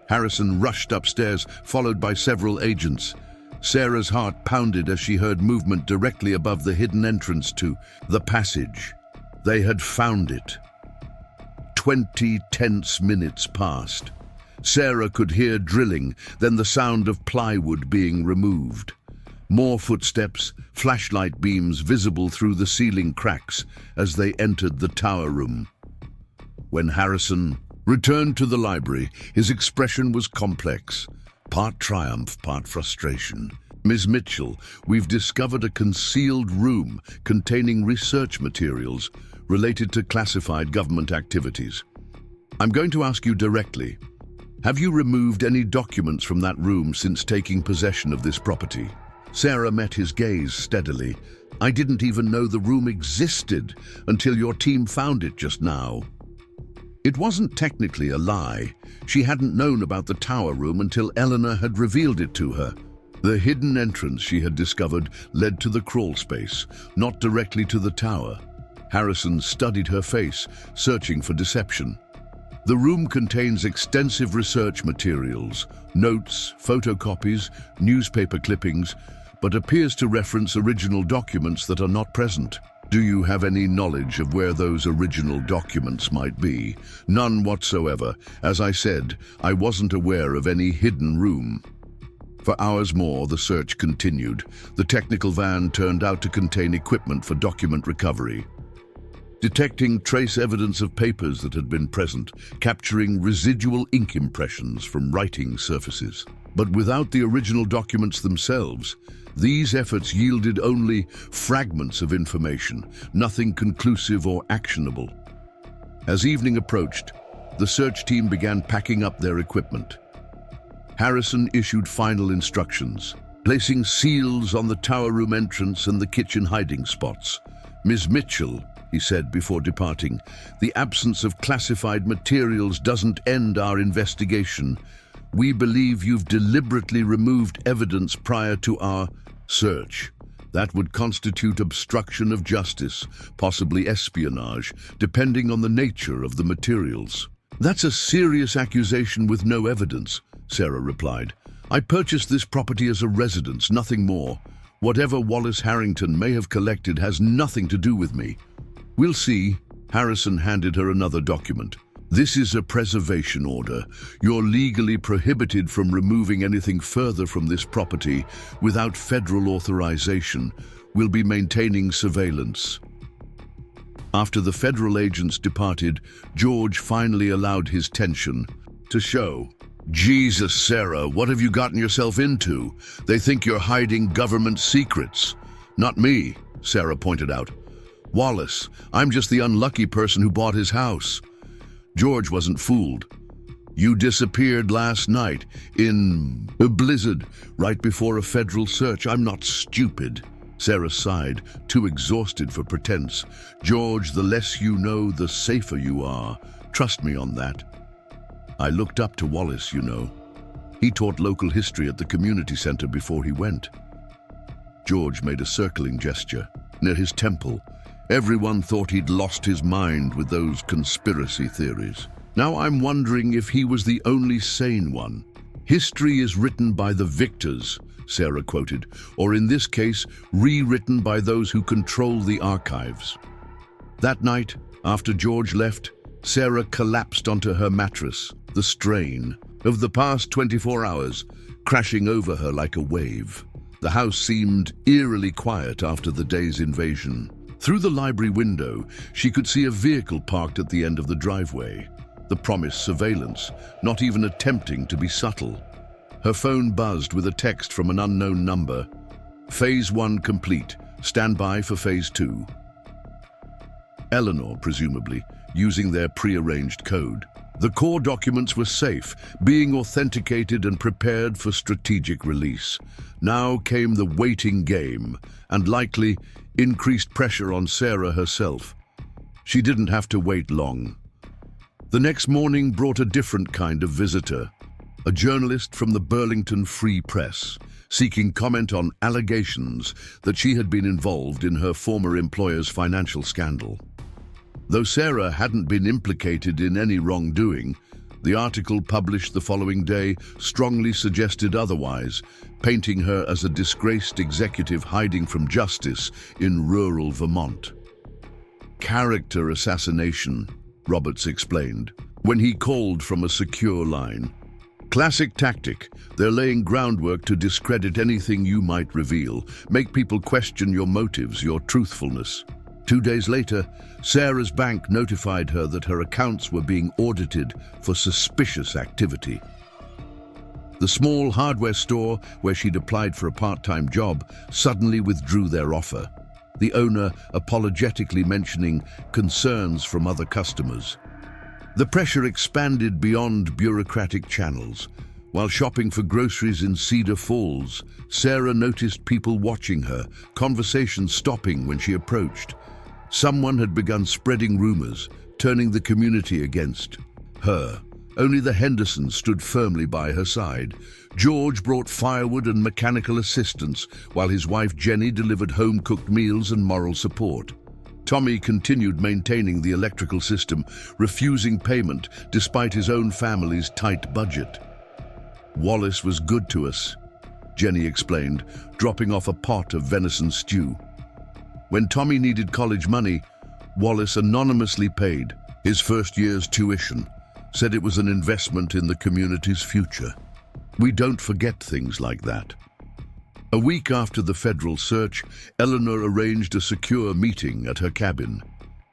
Harrison rushed upstairs, followed by several agents. Sarah's heart pounded as she heard movement directly above the hidden entrance to the passage. They had found it. 20 tense minutes passed. Sarah could hear drilling, then the sound of plywood being removed. More footsteps, flashlight beams visible through the ceiling cracks as they entered the tower room. When Harrison returned to the library, his expression was complex, part triumph, part frustration. Ms. Mitchell, we've discovered a concealed room containing research materials related to classified government activities. I'm going to ask you directly, have you removed any documents from that room since taking possession of this property? Sarah met his gaze steadily. I didn't even know the room existed until your team found it just now. It wasn't technically a lie. She hadn't known about the tower room until Eleanor had revealed it to her. The hidden entrance she had discovered led to the crawl space, not directly to the tower. Harrison studied her face, searching for deception. The room contains extensive research materials, notes, photocopies, newspaper clippings, but appears to reference original documents that are not present. Do you have any knowledge of where those original documents might be? None whatsoever. As I said, I wasn't aware of any hidden room. For hours more, the search continued. The technical van turned out to contain equipment for document recovery, detecting trace evidence of papers that had been present, capturing residual ink impressions from writing surfaces. But without the original documents themselves, these efforts yielded only fragments of information, nothing conclusive or actionable. As evening approached, the search team began packing up their equipment. Harrison issued final instructions, placing seals on the tower room entrance and the kitchen hiding spots. Ms. Mitchell, he said before departing, the absence of classified materials doesn't end our investigation. We believe you've deliberately removed evidence prior to our search. That would constitute obstruction of justice, possibly espionage, depending on the nature of the materials. That's a serious accusation with no evidence, Sarah replied. I purchased this property as a residence, nothing more. Whatever Wallace Harrington may have collected has nothing to do with me. We'll see. Harrison handed her another document. This is a preservation order. You're legally prohibited from removing anything further from this property without federal authorization. We'll be maintaining surveillance. After the federal agents departed, George finally allowed his tension to show. Jesus, Sarah, what have you gotten yourself into? They think you're hiding government secrets. Not me, Sarah pointed out. Wallace, I'm just the unlucky person who bought his house. George wasn't fooled. You disappeared last night in a blizzard right before a federal search. I'm not stupid. Sarah sighed, too exhausted for pretense. George, the less you know, the safer you are. Trust me on that. I looked up to Wallace, you know. He taught local history at the community center before he went. George made a circling gesture near his temple. Everyone thought he'd lost his mind with those conspiracy theories. Now I'm wondering if he was the only sane one. History is written by the victors, Sarah quoted, or in this case, rewritten by those who control the archives. That night, after George left, Sarah collapsed onto her mattress, the strain of the past 24 hours crashing over her like a wave. The house seemed eerily quiet after the day's invasion. Through the library window, she could see a vehicle parked at the end of the driveway. The promised surveillance, not even attempting to be subtle. Her phone buzzed with a text from an unknown number. Phase 1 complete. Stand by for Phase 2. Eleanor, presumably, using their pre-arranged code. The core documents were safe, being authenticated and prepared for strategic release. Now came the waiting game, and likely increased pressure on Sarah herself. She didn't have to wait long. The next morning brought a different kind of visitor, a journalist from the Burlington Free Press, seeking comment on allegations that she had been involved in her former employer's financial scandal. Though Sarah hadn't been implicated in any wrongdoing, the article published the following day strongly suggested otherwise, painting her as a disgraced executive hiding from justice in rural Vermont. Character assassination, Roberts explained, when he called from a secure line. Classic tactic. They're laying groundwork to discredit anything you might reveal, make people question your motives, your truthfulness. 2 days later, Sarah's bank notified her that her accounts were being audited for suspicious activity. The small hardware store where she'd applied for a part-time job suddenly withdrew their offer, the owner apologetically mentioning concerns from other customers. The pressure expanded beyond bureaucratic channels. While shopping for groceries in Cedar Falls, Sarah noticed people watching her, conversations stopping when she approached. Someone had begun spreading rumors, turning the community against her. Only the Hendersons stood firmly by her side. George brought firewood and mechanical assistance, while his wife Jenny delivered home-cooked meals and moral support. Tommy continued maintaining the electrical system, refusing payment despite his own family's tight budget. "Wallace was good to us," Jenny explained, dropping off a pot of venison stew. When Tommy needed college money, Wallace anonymously paid his first year's tuition, said it was an investment in the community's future. We don't forget things like that. A week after the federal search, Eleanor arranged a secure meeting at her cabin.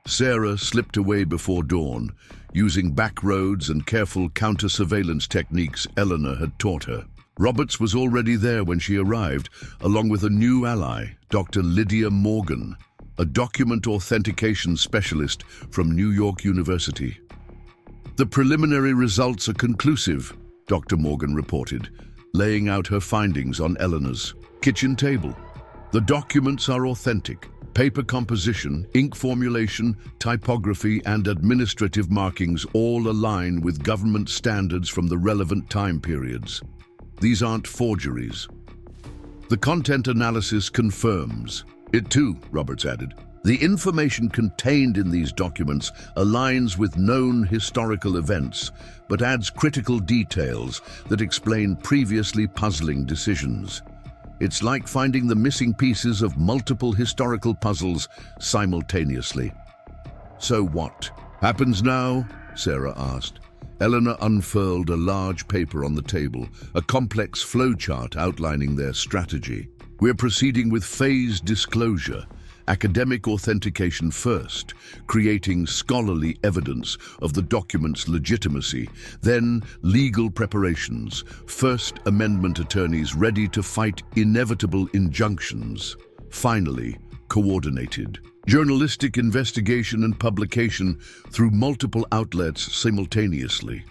Sarah slipped away before dawn, using back roads and careful counter-surveillance techniques Eleanor had taught her. Roberts was already there when she arrived, along with a new ally, Dr. Lydia Morgan, a document authentication specialist from New York University. "The preliminary results are conclusive," Dr. Morgan reported, laying out her findings on Eleanor's kitchen table. "The documents are authentic. Paper composition, ink formulation, typography, and administrative markings all align with government standards from the relevant time periods. These aren't forgeries." "The content analysis confirms it too," Roberts added. "The information contained in these documents aligns with known historical events, but adds critical details that explain previously puzzling decisions. It's like finding the missing pieces of multiple historical puzzles simultaneously." "So what happens now?" Sarah asked. Eleanor unfurled a large paper on the table, a complex flowchart outlining their strategy. "We're proceeding with phased disclosure. Academic authentication first, creating scholarly evidence of the document's legitimacy. Then legal preparations, First Amendment attorneys ready to fight inevitable injunctions. Finally, coordinated journalistic investigation and publication through multiple outlets simultaneously."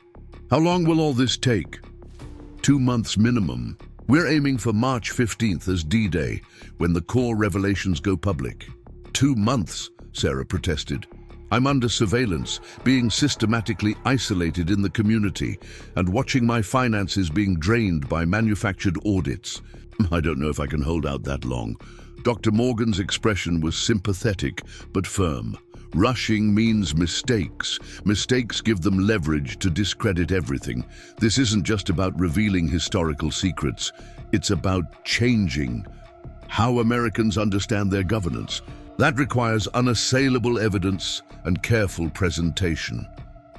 "How long will all this take?" 2 months minimum. We're aiming for March 15th as D-Day, when the core revelations go public." 2 months, Sarah protested. "I'm under surveillance, being systematically isolated in the community, and watching my finances being drained by manufactured audits. I don't know if I can hold out that long." Dr. Morgan's expression was sympathetic but firm. "Rushing means mistakes. Mistakes give them leverage to discredit everything. This isn't just about revealing historical secrets. It's about changing how Americans understand their governance. That requires unassailable evidence and careful presentation."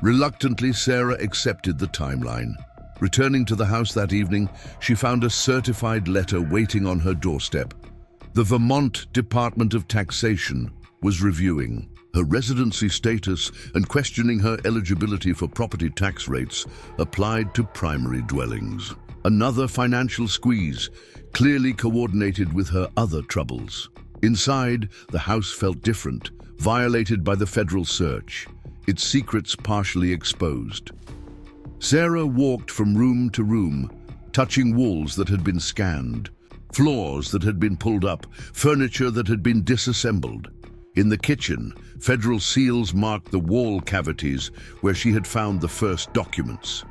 Reluctantly, Sarah accepted the timeline. Returning to the house that evening, she found a certified letter waiting on her doorstep. The Vermont Department of Taxation was reviewing her residency status and questioning her eligibility for property tax rates applied to primary dwellings. Another financial squeeze, clearly coordinated with her other troubles. Inside, the house felt different, violated by the federal search, its secrets partially exposed. Sarah walked from room to room, touching walls that had been scanned, floors that had been pulled up, furniture that had been disassembled. In the kitchen, federal seals marked the wall cavities where she had found the first documents.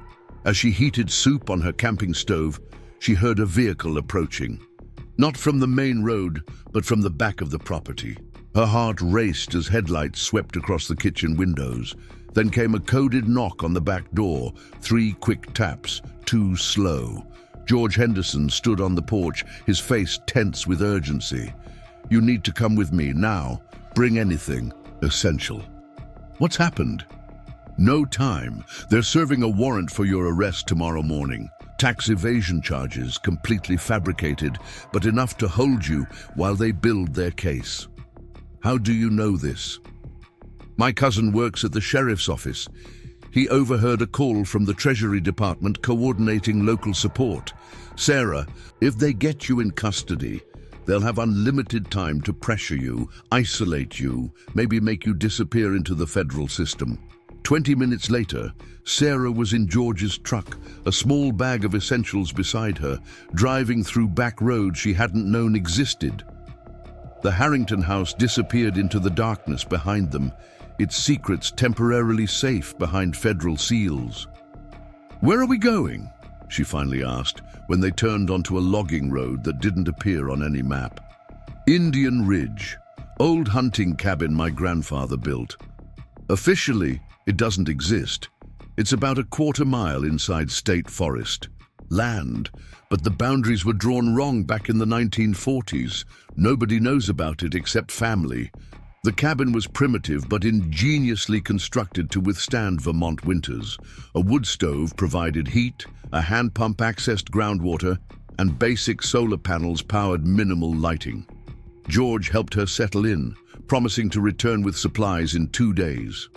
As she heated soup on her camping stove, she heard a vehicle approaching. Not from the main road, but from the back of the property. Her heart raced as headlights swept across the kitchen windows. Then came a coded knock on the back door, 3 quick taps, 2 slow. George Henderson stood on the porch, his face tense with urgency. "You need to come with me now. Bring anything essential." "What's happened?" "No time. They're serving a warrant for your arrest tomorrow morning. Tax evasion charges, completely fabricated, but enough to hold you while they build their case." "How do you know this?" "My cousin works at the sheriff's office. he overheard a call from the Treasury Department coordinating local support. "Sarah, if they get you in custody, they'll have unlimited time to pressure you, isolate you, maybe make you disappear into the federal system." 20 minutes later, Sarah was in George's truck, a small bag of essentials beside her, driving through back roads she hadn't known existed. The Harrington house disappeared into the darkness behind them, its secrets temporarily safe behind federal seals. "Where are we going?" she finally asked when they turned onto a logging road that didn't appear on any map. "Indian Ridge, old hunting cabin my grandfather built. Officially, it doesn't exist. It's about a quarter-mile inside state forest. Land, but the boundaries were drawn wrong back in the 1940s. Nobody knows about it except family. The cabin was primitive but ingeniously constructed to withstand Vermont winters. A wood stove provided heat, a hand pump accessed groundwater, and basic solar panels powered minimal lighting. George helped her settle in, promising to return with supplies in 2 days.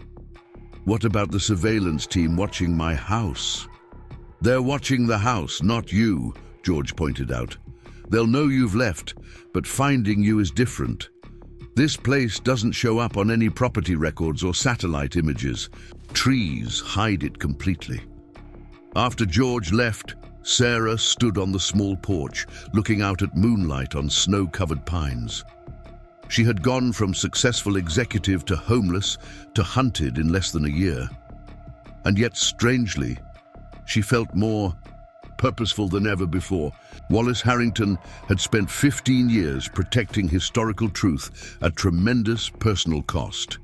"What about the surveillance team watching my house?" "They're watching the house, not you," George pointed out. "They'll know you've left, but finding you is different. This place doesn't show up on any property records or satellite images. Trees hide it completely." After George left, Sarah stood on the small porch, looking out at moonlight on snow-covered pines. She had gone from successful executive to homeless to hunted in less than a year. And yet, strangely, she felt more purposeful than ever before. Wallace Harrington had spent 15 years protecting historical truth at tremendous personal cost.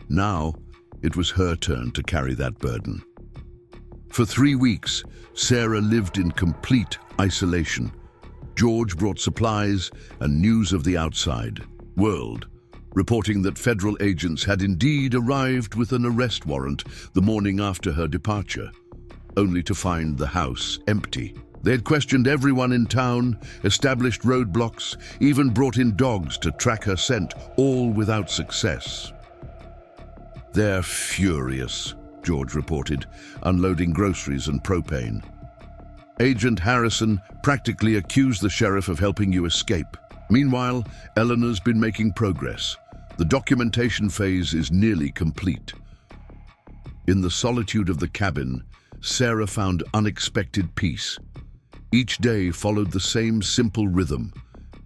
Now, it was her turn to carry that burden. For 3 weeks, Sarah lived in complete isolation. George brought supplies and news of the outside world, reporting that federal agents had indeed arrived with an arrest warrant the morning after her departure, only to find the house empty. They had questioned everyone in town, established roadblocks, even brought in dogs to track her scent, all without success. "They're furious," George reported, unloading groceries and propane. "Agent Harrison practically accused the sheriff of helping you escape. Meanwhile, Eleanor's been making progress. The documentation phase is nearly complete." In the solitude of the cabin, Sarah found unexpected peace. Each day followed the same simple rhythm: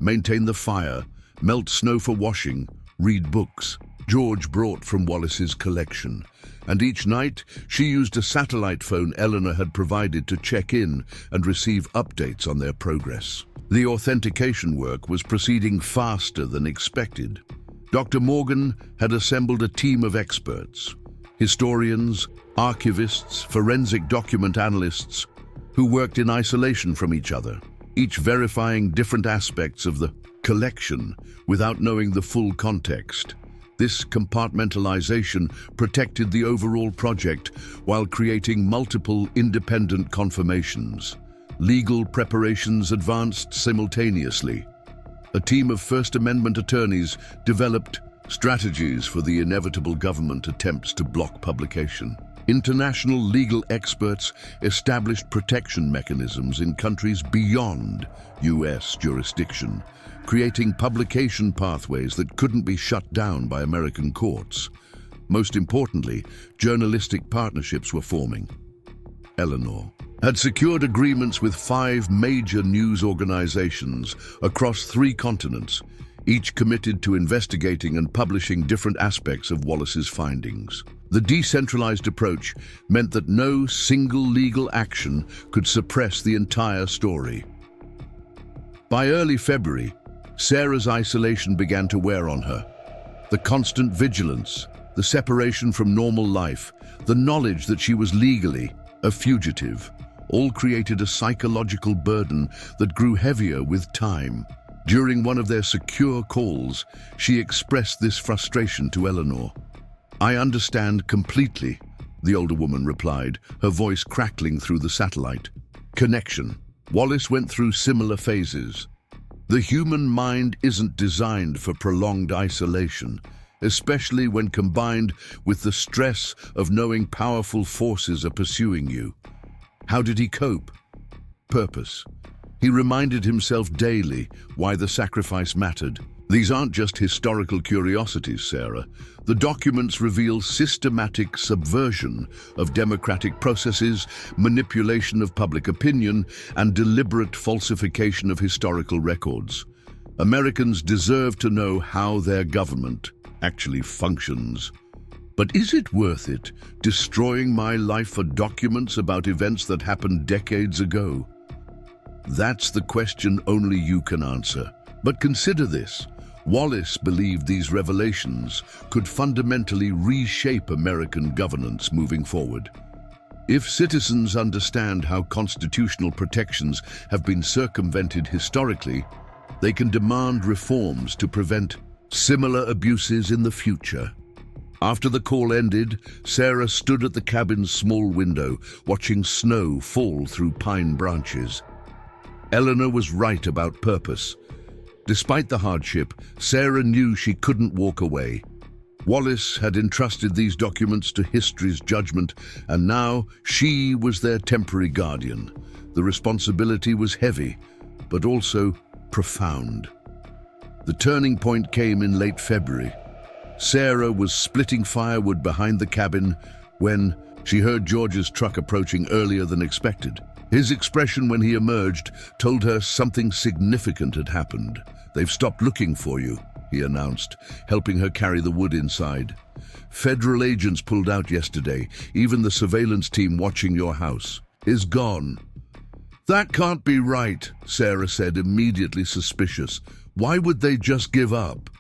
maintain the fire, melt snow for washing, read books George brought from Wallace's collection. And each night, she used a satellite phone Eleanor had provided to check in and receive updates on their progress. The authentication work was proceeding faster than expected. Dr. Morgan had assembled a team of experts, historians, archivists, forensic document analysts, who worked in isolation from each other, each verifying different aspects of the collection without knowing the full context. This compartmentalization protected the overall project while creating multiple independent confirmations. Legal preparations advanced simultaneously. A team of First Amendment attorneys developed strategies for the inevitable government attempts to block publication. International legal experts established protection mechanisms in countries beyond U.S. jurisdiction, creating publication pathways that couldn't be shut down by American courts. Most importantly, journalistic partnerships were forming. Eleanor had secured agreements with 5 major news organizations across 3 continents, each committed to investigating and publishing different aspects of Wallace's findings. The decentralized approach meant that no single legal action could suppress the entire story. By early February, Sarah's isolation began to wear on her. The constant vigilance, the separation from normal life, the knowledge that she was legally a fugitive, all created a psychological burden that grew heavier with time. During one of their secure calls, she expressed this frustration to Eleanor. "I understand completely," the older woman replied, her voice crackling through the satellite. Connection. Wallace went through similar phases. The human mind isn't designed for prolonged isolation. especially when combined with the stress of knowing powerful forces are pursuing you. How did he cope? Purpose. He reminded himself daily why the sacrifice mattered. These aren't just historical curiosities, Sarah. The documents reveal systematic subversion of democratic processes, manipulation of public opinion, and deliberate falsification of historical records. Americans deserve to know how their government actually functions. But is it worth it, destroying my life for documents about events that happened decades ago? That's the question only you can answer. But consider this. Wallace believed these revelations could fundamentally reshape American governance moving forward. If citizens understand how constitutional protections have been circumvented historically, they can demand reforms to prevent similar abuses in the future. After the call ended, Sarah stood at the cabin's small window, watching snow fall through pine branches. Eleanor was right about purpose. Despite the hardship, Sarah knew she couldn't walk away. Wallace had entrusted these documents to history's judgment, and now she was their temporary guardian. The responsibility was heavy, but also profound. The turning point came in late February. Sarah was splitting firewood behind the cabin when she heard George's truck approaching earlier than expected. His expression when he emerged told her something significant had happened. "They've stopped looking for you," he announced, helping her carry the wood inside. "Federal agents pulled out yesterday. Even the surveillance team watching your house is gone." "That can't be right," Sarah said, immediately suspicious. "Why would they just give up?"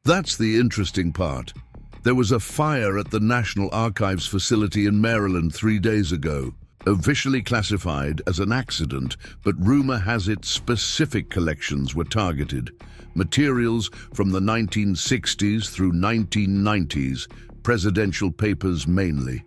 "That's the interesting part. There was a fire at the National Archives facility in Maryland 3 days ago. Officially classified as an accident, but rumor has it specific collections were targeted. Materials from the 1960s through 1990s, presidential papers mainly.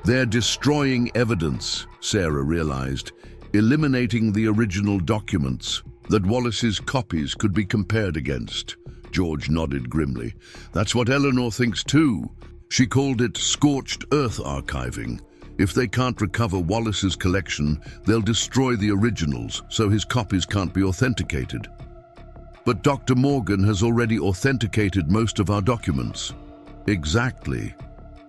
They're destroying evidence," Sarah realized, eliminating the original documents that Wallace's copies could be compared against. George nodded grimly. "That's what Eleanor thinks too. She called it scorched earth archiving. If they can't recover Wallace's collection, they'll destroy the originals, so his copies can't be authenticated." "But Dr. Morgan has already authenticated most of our documents." "Exactly.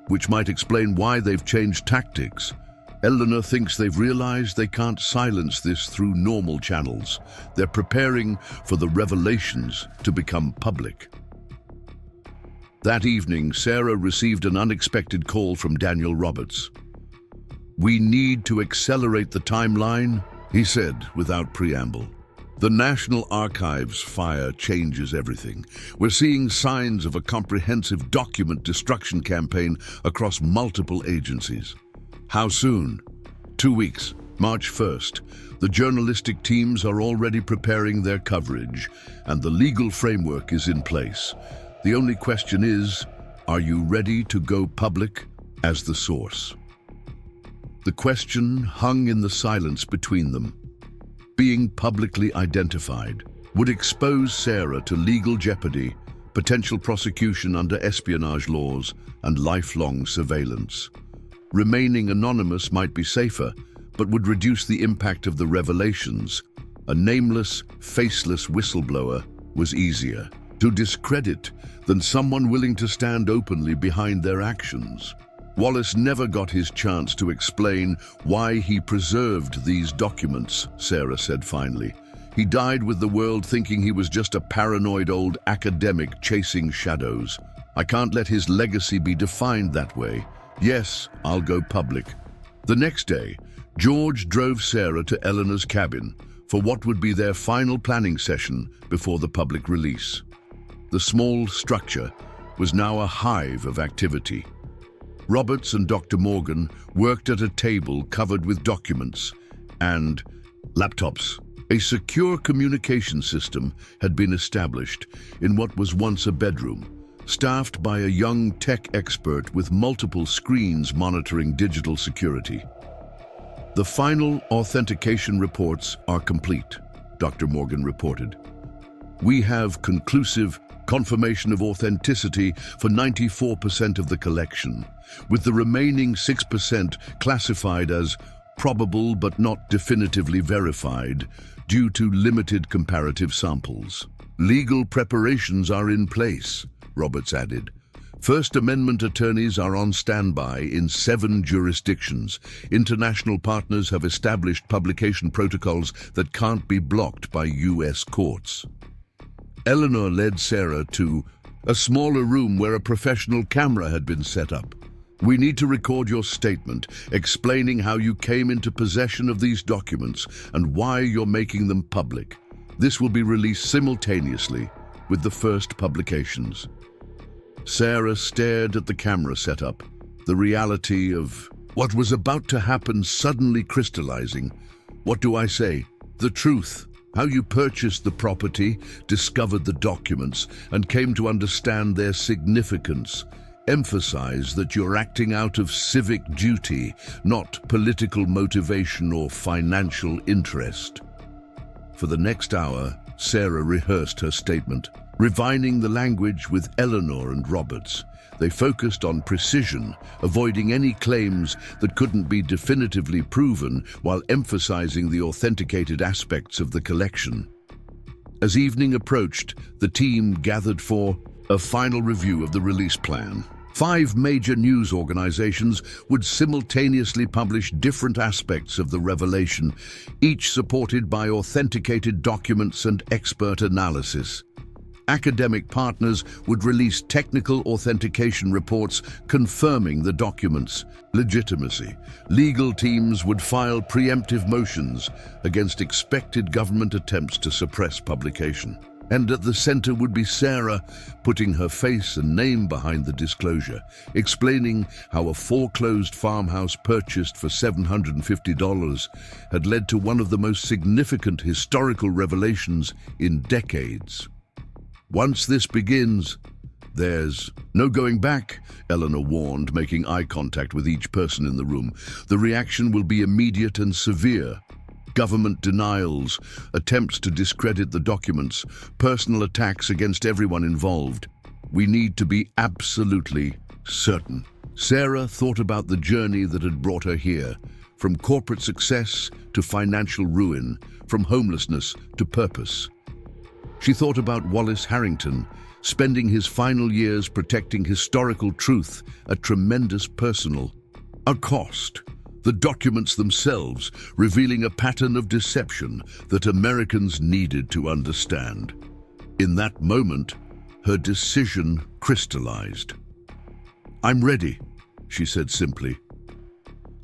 Which might explain why they've changed tactics. Eleanor thinks they've realized they can't silence this through normal channels. They're preparing for the revelations to become public." That evening, Sarah received an unexpected call from Daniel Roberts. "We need to accelerate the timeline," he said without preamble. "The National Archives fire changes everything. We're seeing signs of a comprehensive document destruction campaign across multiple agencies." "How soon?" 2 weeks, March 1st. The journalistic teams are already preparing their coverage, and the legal framework is in place. The only question is, are you ready to go public as the source? The question hung in the silence between them. Being publicly identified would expose Sarah to legal jeopardy, potential prosecution under espionage laws, and lifelong surveillance. Remaining anonymous might be safer, but would reduce the impact of the revelations. A nameless, faceless whistleblower was easier to discredit than someone willing to stand openly behind their actions. Wallace never got his chance to explain why he preserved these documents, Sarah said finally. He died with the world thinking he was just a paranoid old academic chasing shadows. I can't let his legacy be defined that way. Yes, I'll go public. The next day, George drove Sarah to Eleanor's cabin for what would be their final planning session before the public release. The small structure was now a hive of activity. Roberts and Dr. Morgan worked at a table covered with documents and laptops. A secure communication system had been established in what was once a bedroom, staffed by a young tech expert with multiple screens monitoring digital security. The final authentication reports are complete, Dr. Morgan reported. We have conclusive confirmation of authenticity for 94% of the collection, with the remaining 6% classified as probable but not definitively verified due to limited comparative samples. Legal preparations are in place, Roberts added. First Amendment attorneys are on standby in 7 jurisdictions. International partners have established publication protocols that can't be blocked by U.S. courts. Eleanor led Sarah to a smaller room where a professional camera had been set up. We need to record your statement, explaining how you came into possession of these documents and why you're making them public. This will be released simultaneously with the first publications. Sarah stared at the camera setup, the reality of what was about to happen suddenly crystallizing. What do I say? The truth. How you purchased the property, discovered the documents, and came to understand their significance. Emphasize that you're acting out of civic duty, not political motivation or financial interest. For the next hour, Sarah rehearsed her statement, refining the language with Eleanor and Roberts. They focused on precision, avoiding any claims that couldn't be definitively proven while emphasizing the authenticated aspects of the collection. As evening approached, the team gathered for a final review of the release plan. 5 major news organizations would simultaneously publish different aspects of the revelation, each supported by authenticated documents and expert analysis. Academic partners would release technical authentication reports confirming the documents' legitimacy. Legal teams would file preemptive motions against expected government attempts to suppress publication. And at the center would be Sarah, putting her face and name behind the disclosure, explaining how a foreclosed farmhouse purchased for $750 had led to one of the most significant historical revelations in decades. Once this begins, there's no going back, Eleanor warned, making eye contact with each person in the room. The reaction will be immediate and severe. Government denials, attempts to discredit the documents, personal attacks against everyone involved. We need to be absolutely certain. Sarah thought about the journey that had brought her here, from corporate success to financial ruin, from homelessness to purpose. She thought about Wallace Harrington, spending his final years protecting historical truth at tremendous personal cost. The documents themselves revealing a pattern of deception that Americans needed to understand. In that moment, her decision crystallized. "I'm ready," she said simply.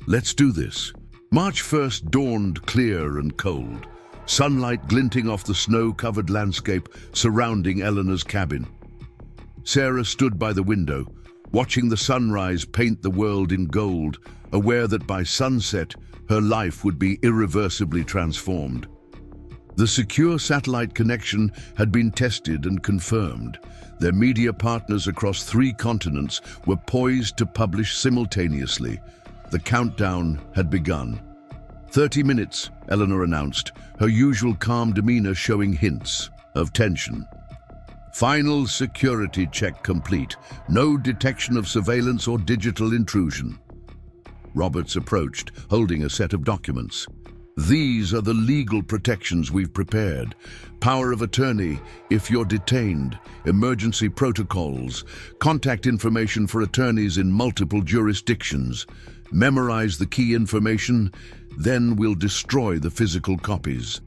"Let's do this." March 1st dawned clear and cold, sunlight glinting off the snow-covered landscape surrounding Eleanor's cabin. Sarah stood by the window, watching the sunrise paint the world in gold, aware that by sunset, her life would be irreversibly transformed. The secure satellite connection had been tested and confirmed. Their media partners across 3 continents were poised to publish simultaneously. The countdown had begun. 30 minutes, Eleanor announced, her usual calm demeanor showing hints of tension. Final security check complete. No detection of surveillance or digital intrusion. Roberts approached, holding a set of documents. "These are the legal protections we've prepared. Power of attorney if you're detained, emergency protocols, contact information for attorneys in multiple jurisdictions. Memorize the key information, then we'll destroy the physical copies."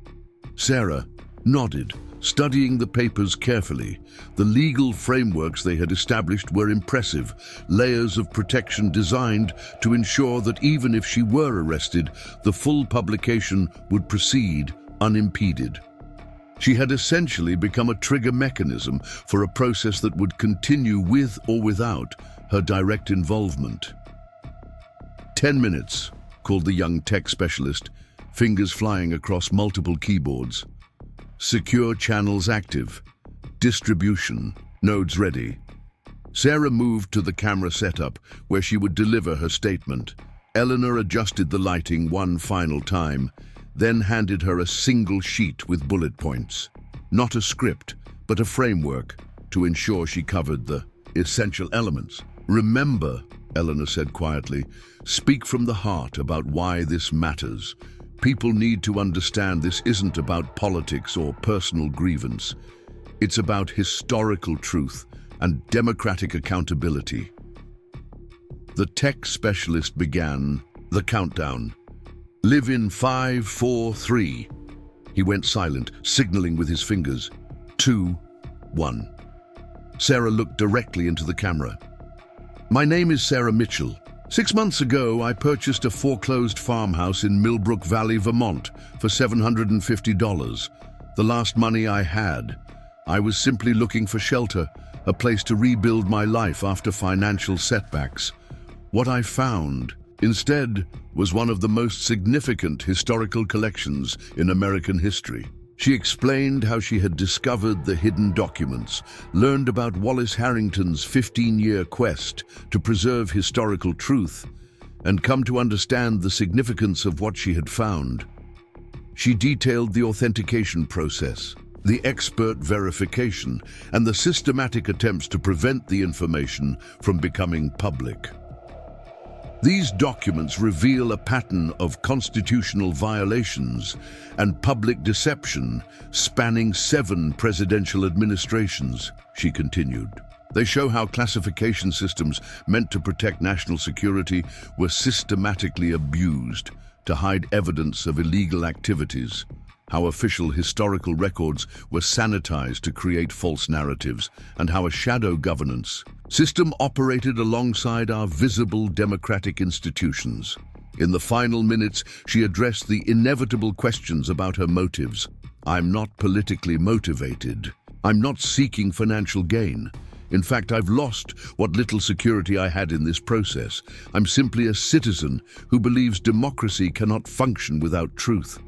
Sarah nodded, studying the papers carefully. The legal frameworks they had established were impressive, layers of protection designed to ensure that even if she were arrested, the full publication would proceed unimpeded. She had essentially become a trigger mechanism for a process that would continue with or without her direct involvement. 10 minutes, called the young tech specialist, fingers flying across multiple keyboards. Secure channels active. Distribution. Nodes ready. Sarah moved to the camera setup where she would deliver her statement. Eleanor adjusted the lighting one final time, then handed her a single sheet with bullet points. Not a script, but a framework to ensure she covered the essential elements. "Remember," Eleanor said quietly, "speak from the heart about why this matters. People need to understand this isn't about politics or personal grievance. It's about historical truth and democratic accountability." The tech specialist began the countdown. "Live in 5, 4, 3. He went silent, signaling with his fingers. 2, 1. Sarah looked directly into the camera. "My name is Sarah Mitchell. 6 months ago, I purchased a foreclosed farmhouse in Millbrook Valley, Vermont for $750. The last money I had. I was simply looking for shelter, a place to rebuild my life after financial setbacks. What I found, instead, was one of the most significant historical collections in American history." She explained how she had discovered the hidden documents, learned about Wallace Harrington's 15-year quest to preserve historical truth, and come to understand the significance of what she had found. She detailed the authentication process, the expert verification, and the systematic attempts to prevent the information from becoming public. These documents reveal a pattern of constitutional violations and public deception spanning 7 presidential administrations, she continued. They show how classification systems meant to protect national security were systematically abused to hide evidence of illegal activities, how official historical records were sanitized to create false narratives, and how a shadow governance system operated alongside our visible democratic institutions. In the final minutes, she addressed the inevitable questions about her motives. "I'm not politically motivated. I'm not seeking financial gain. In fact, I've lost what little security I had in this process. I'm simply a citizen who believes democracy cannot function without truth."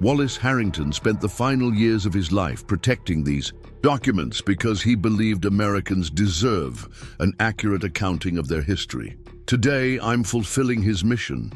Wallace Harrington spent the final years of his life protecting these documents because he believed Americans deserve an accurate accounting of their history. Today, I'm fulfilling his mission.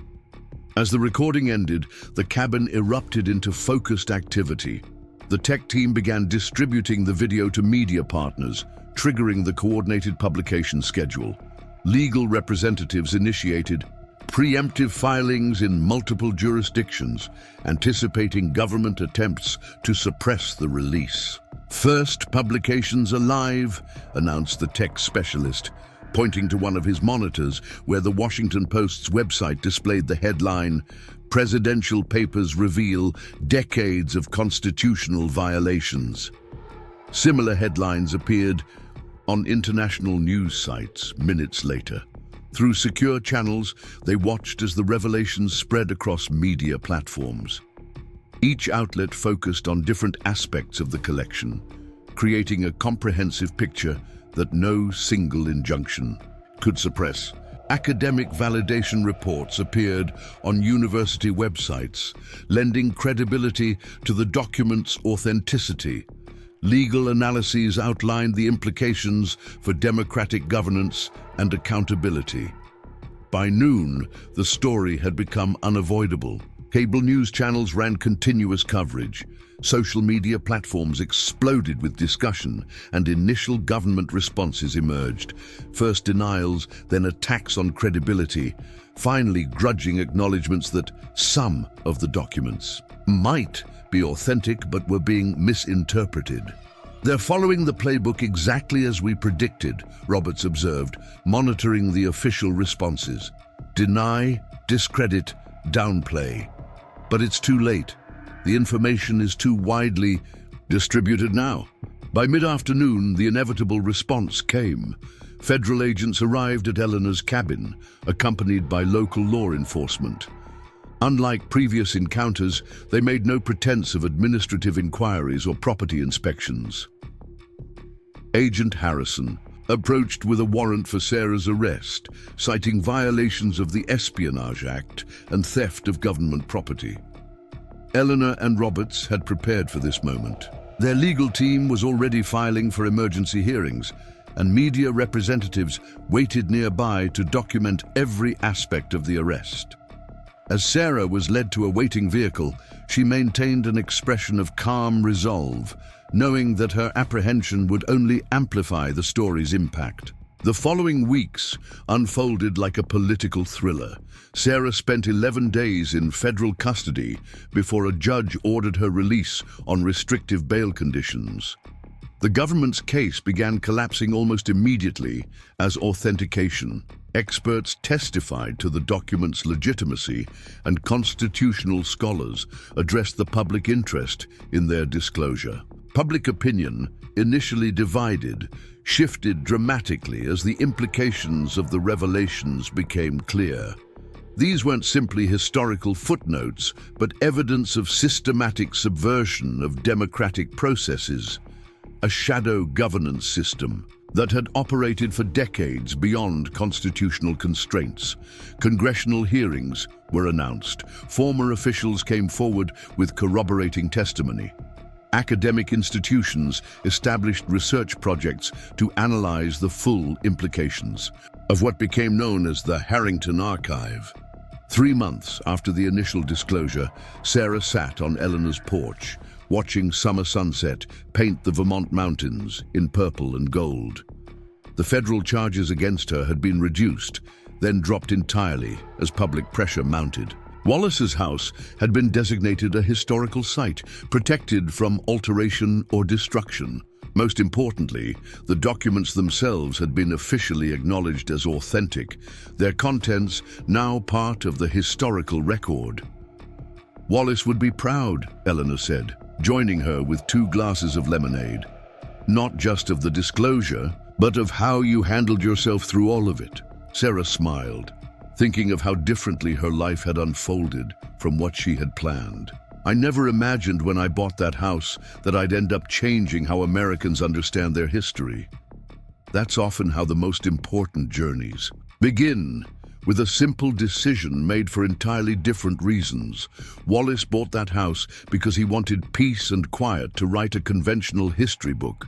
As the recording ended, the cabin erupted into focused activity. The tech team began distributing the video to media partners, triggering the coordinated publication schedule. Legal representatives initiated preemptive filings in multiple jurisdictions, anticipating government attempts to suppress the release. "First publications alive," announced the tech specialist, pointing to one of his monitors where the Washington Post's website displayed the headline, "Presidential Papers Reveal Decades of Constitutional Violations." Similar headlines appeared on international news sites minutes later. Through secure channels, they watched as the revelations spread across media platforms. Each outlet focused on different aspects of the collection, creating a comprehensive picture that no single injunction could suppress. Academic validation reports appeared on university websites, lending credibility to the document's authenticity. Legal analyses outlined the implications for democratic governance and accountability. By noon, the story had become unavoidable. Cable news channels ran continuous coverage. Social media platforms exploded with discussion, and initial government responses emerged. First denials, then attacks on credibility, finally grudging acknowledgements that some of the documents might be authentic but were being misinterpreted. "They're following the playbook exactly as we predicted," Roberts observed, monitoring the official responses. "Deny, discredit, downplay. But it's too late. The information is too widely distributed now." By mid-afternoon, the inevitable response came. Federal agents arrived at Eleanor's cabin, accompanied by local law enforcement. Unlike previous encounters, they made no pretense of administrative inquiries or property inspections. Agent Harrison approached with a warrant for Sarah's arrest, citing violations of the Espionage Act and theft of government property. Eleanor and Roberts had prepared for this moment. Their legal team was already filing for emergency hearings, and media representatives waited nearby to document every aspect of the arrest. As Sarah was led to a waiting vehicle, she maintained an expression of calm resolve, knowing that her apprehension would only amplify the story's impact. The following weeks unfolded like a political thriller. Sarah spent 11 days in federal custody before a judge ordered her release on restrictive bail conditions. The government's case began collapsing almost immediately as authentication. Experts testified to the document's legitimacy, and constitutional scholars addressed the public interest in their disclosure. Public opinion, initially divided, shifted dramatically as the implications of the revelations became clear. These weren't simply historical footnotes, but evidence of systematic subversion of democratic processes, a shadow governance system that had operated for decades beyond constitutional constraints. Congressional hearings were announced. Former officials came forward with corroborating testimony. Academic institutions established research projects to analyze the full implications of what became known as the Harrington Archive. 3 months after the initial disclosure, Sarah sat on Eleanor's porch, watching summer sunset paint the Vermont mountains in purple and gold. The federal charges against her had been reduced, then dropped entirely as public pressure mounted. Wallace's house had been designated a historical site, protected from alteration or destruction. Most importantly, the documents themselves had been officially acknowledged as authentic, their contents now part of the historical record. Wallace would be proud, Eleanor said, joining her with 2 glasses of lemonade. Not just of the disclosure, but of how you handled yourself through all of it. Sarah smiled, thinking of how differently her life had unfolded from what she had planned. I never imagined when I bought that house that I'd end up changing how Americans understand their history. That's often how the most important journeys begin, with a simple decision made for entirely different reasons. Wallace bought that house because he wanted peace and quiet to write a conventional history book.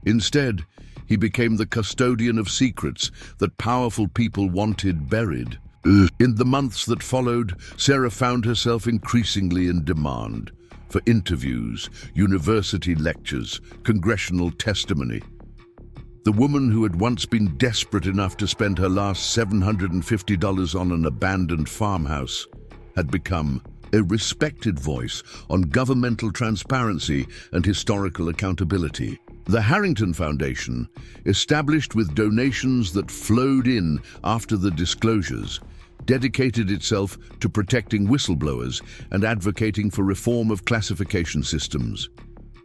Instead, he became the custodian of secrets that powerful people wanted buried. In the months that followed, Sarah found herself increasingly in demand for interviews, university lectures, congressional testimony. The woman who had once been desperate enough to spend her last $750 on an abandoned farmhouse had become a respected voice on governmental transparency and historical accountability. The Harrington Foundation, established with donations that flowed in after the disclosures, dedicated itself to protecting whistleblowers and advocating for reform of classification systems.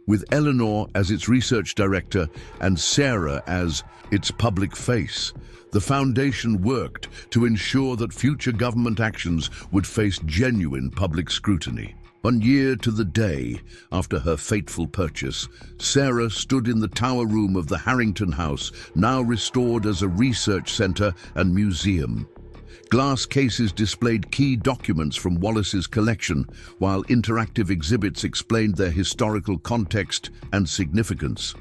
With Eleanor as its research director and Sarah as its public face, the foundation worked to ensure that future government actions would face genuine public scrutiny. 1 year to the day after her fateful purchase, Sarah stood in the tower room of the Harrington House, now restored as a research center and museum. Glass cases displayed key documents from Wallace's collection, while interactive exhibits explained their historical context and significance.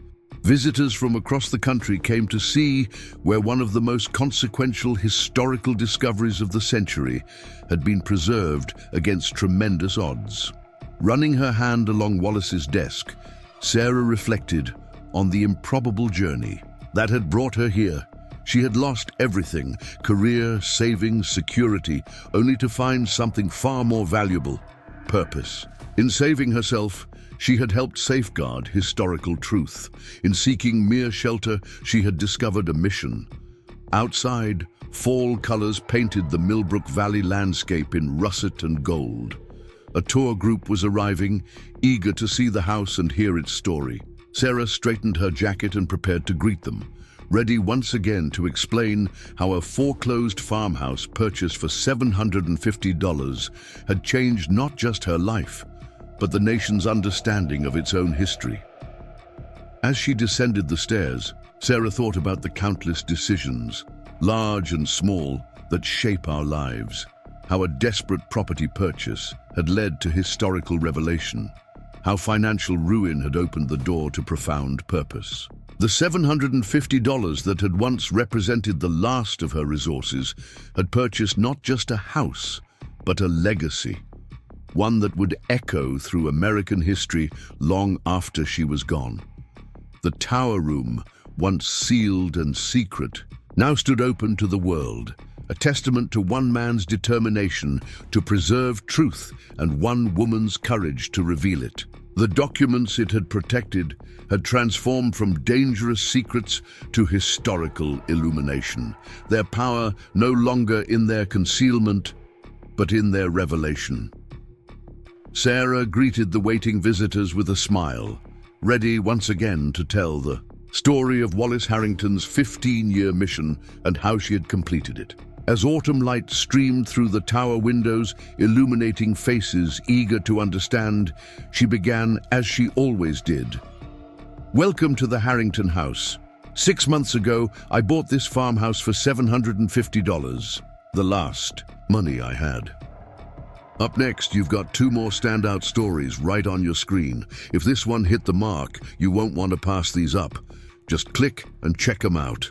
Visitors from across the country came to see where one of the most consequential historical discoveries of the century had been preserved against tremendous odds. Running her hand along Wallace's desk, Sarah reflected on the improbable journey that had brought her here. She had lost everything: career, savings, security, only to find something far more valuable: purpose. In saving herself, she had helped safeguard historical truth. In seeking mere shelter, she had discovered a mission. Outside, fall colors painted the Millbrook Valley landscape in russet and gold. A tour group was arriving, eager to see the house and hear its story. Sarah straightened her jacket and prepared to greet them, ready once again to explain how a foreclosed farmhouse purchased for $750 had changed not just her life, but the nation's understanding of its own history. As she descended the stairs, Sarah thought about the countless decisions, large and small, that shape our lives. How a desperate property purchase had led to historical revelation. How financial ruin had opened the door to profound purpose. The $750 that had once represented the last of her resources had purchased not just a house, but a legacy. one that would echo through American history long after she was gone. The tower room, once sealed and secret, now stood open to the world, a testament to one man's determination to preserve truth and one woman's courage to reveal it. The documents it had protected had transformed from dangerous secrets to historical illumination, their power no longer in their concealment, but in their revelation. Sarah greeted the waiting visitors with a smile, ready once again to tell the story of Wallace Harrington's 15-year mission and how she had completed it. As autumn light streamed through the tower windows, illuminating faces eager to understand, she began as she always did. Welcome to the Harrington house. 6 months ago, I bought this farmhouse for $750, the last money I had. Up next, you've got 2 more standout stories right on your screen. If this one hit the mark, you won't want to pass these up. Just click and check them out.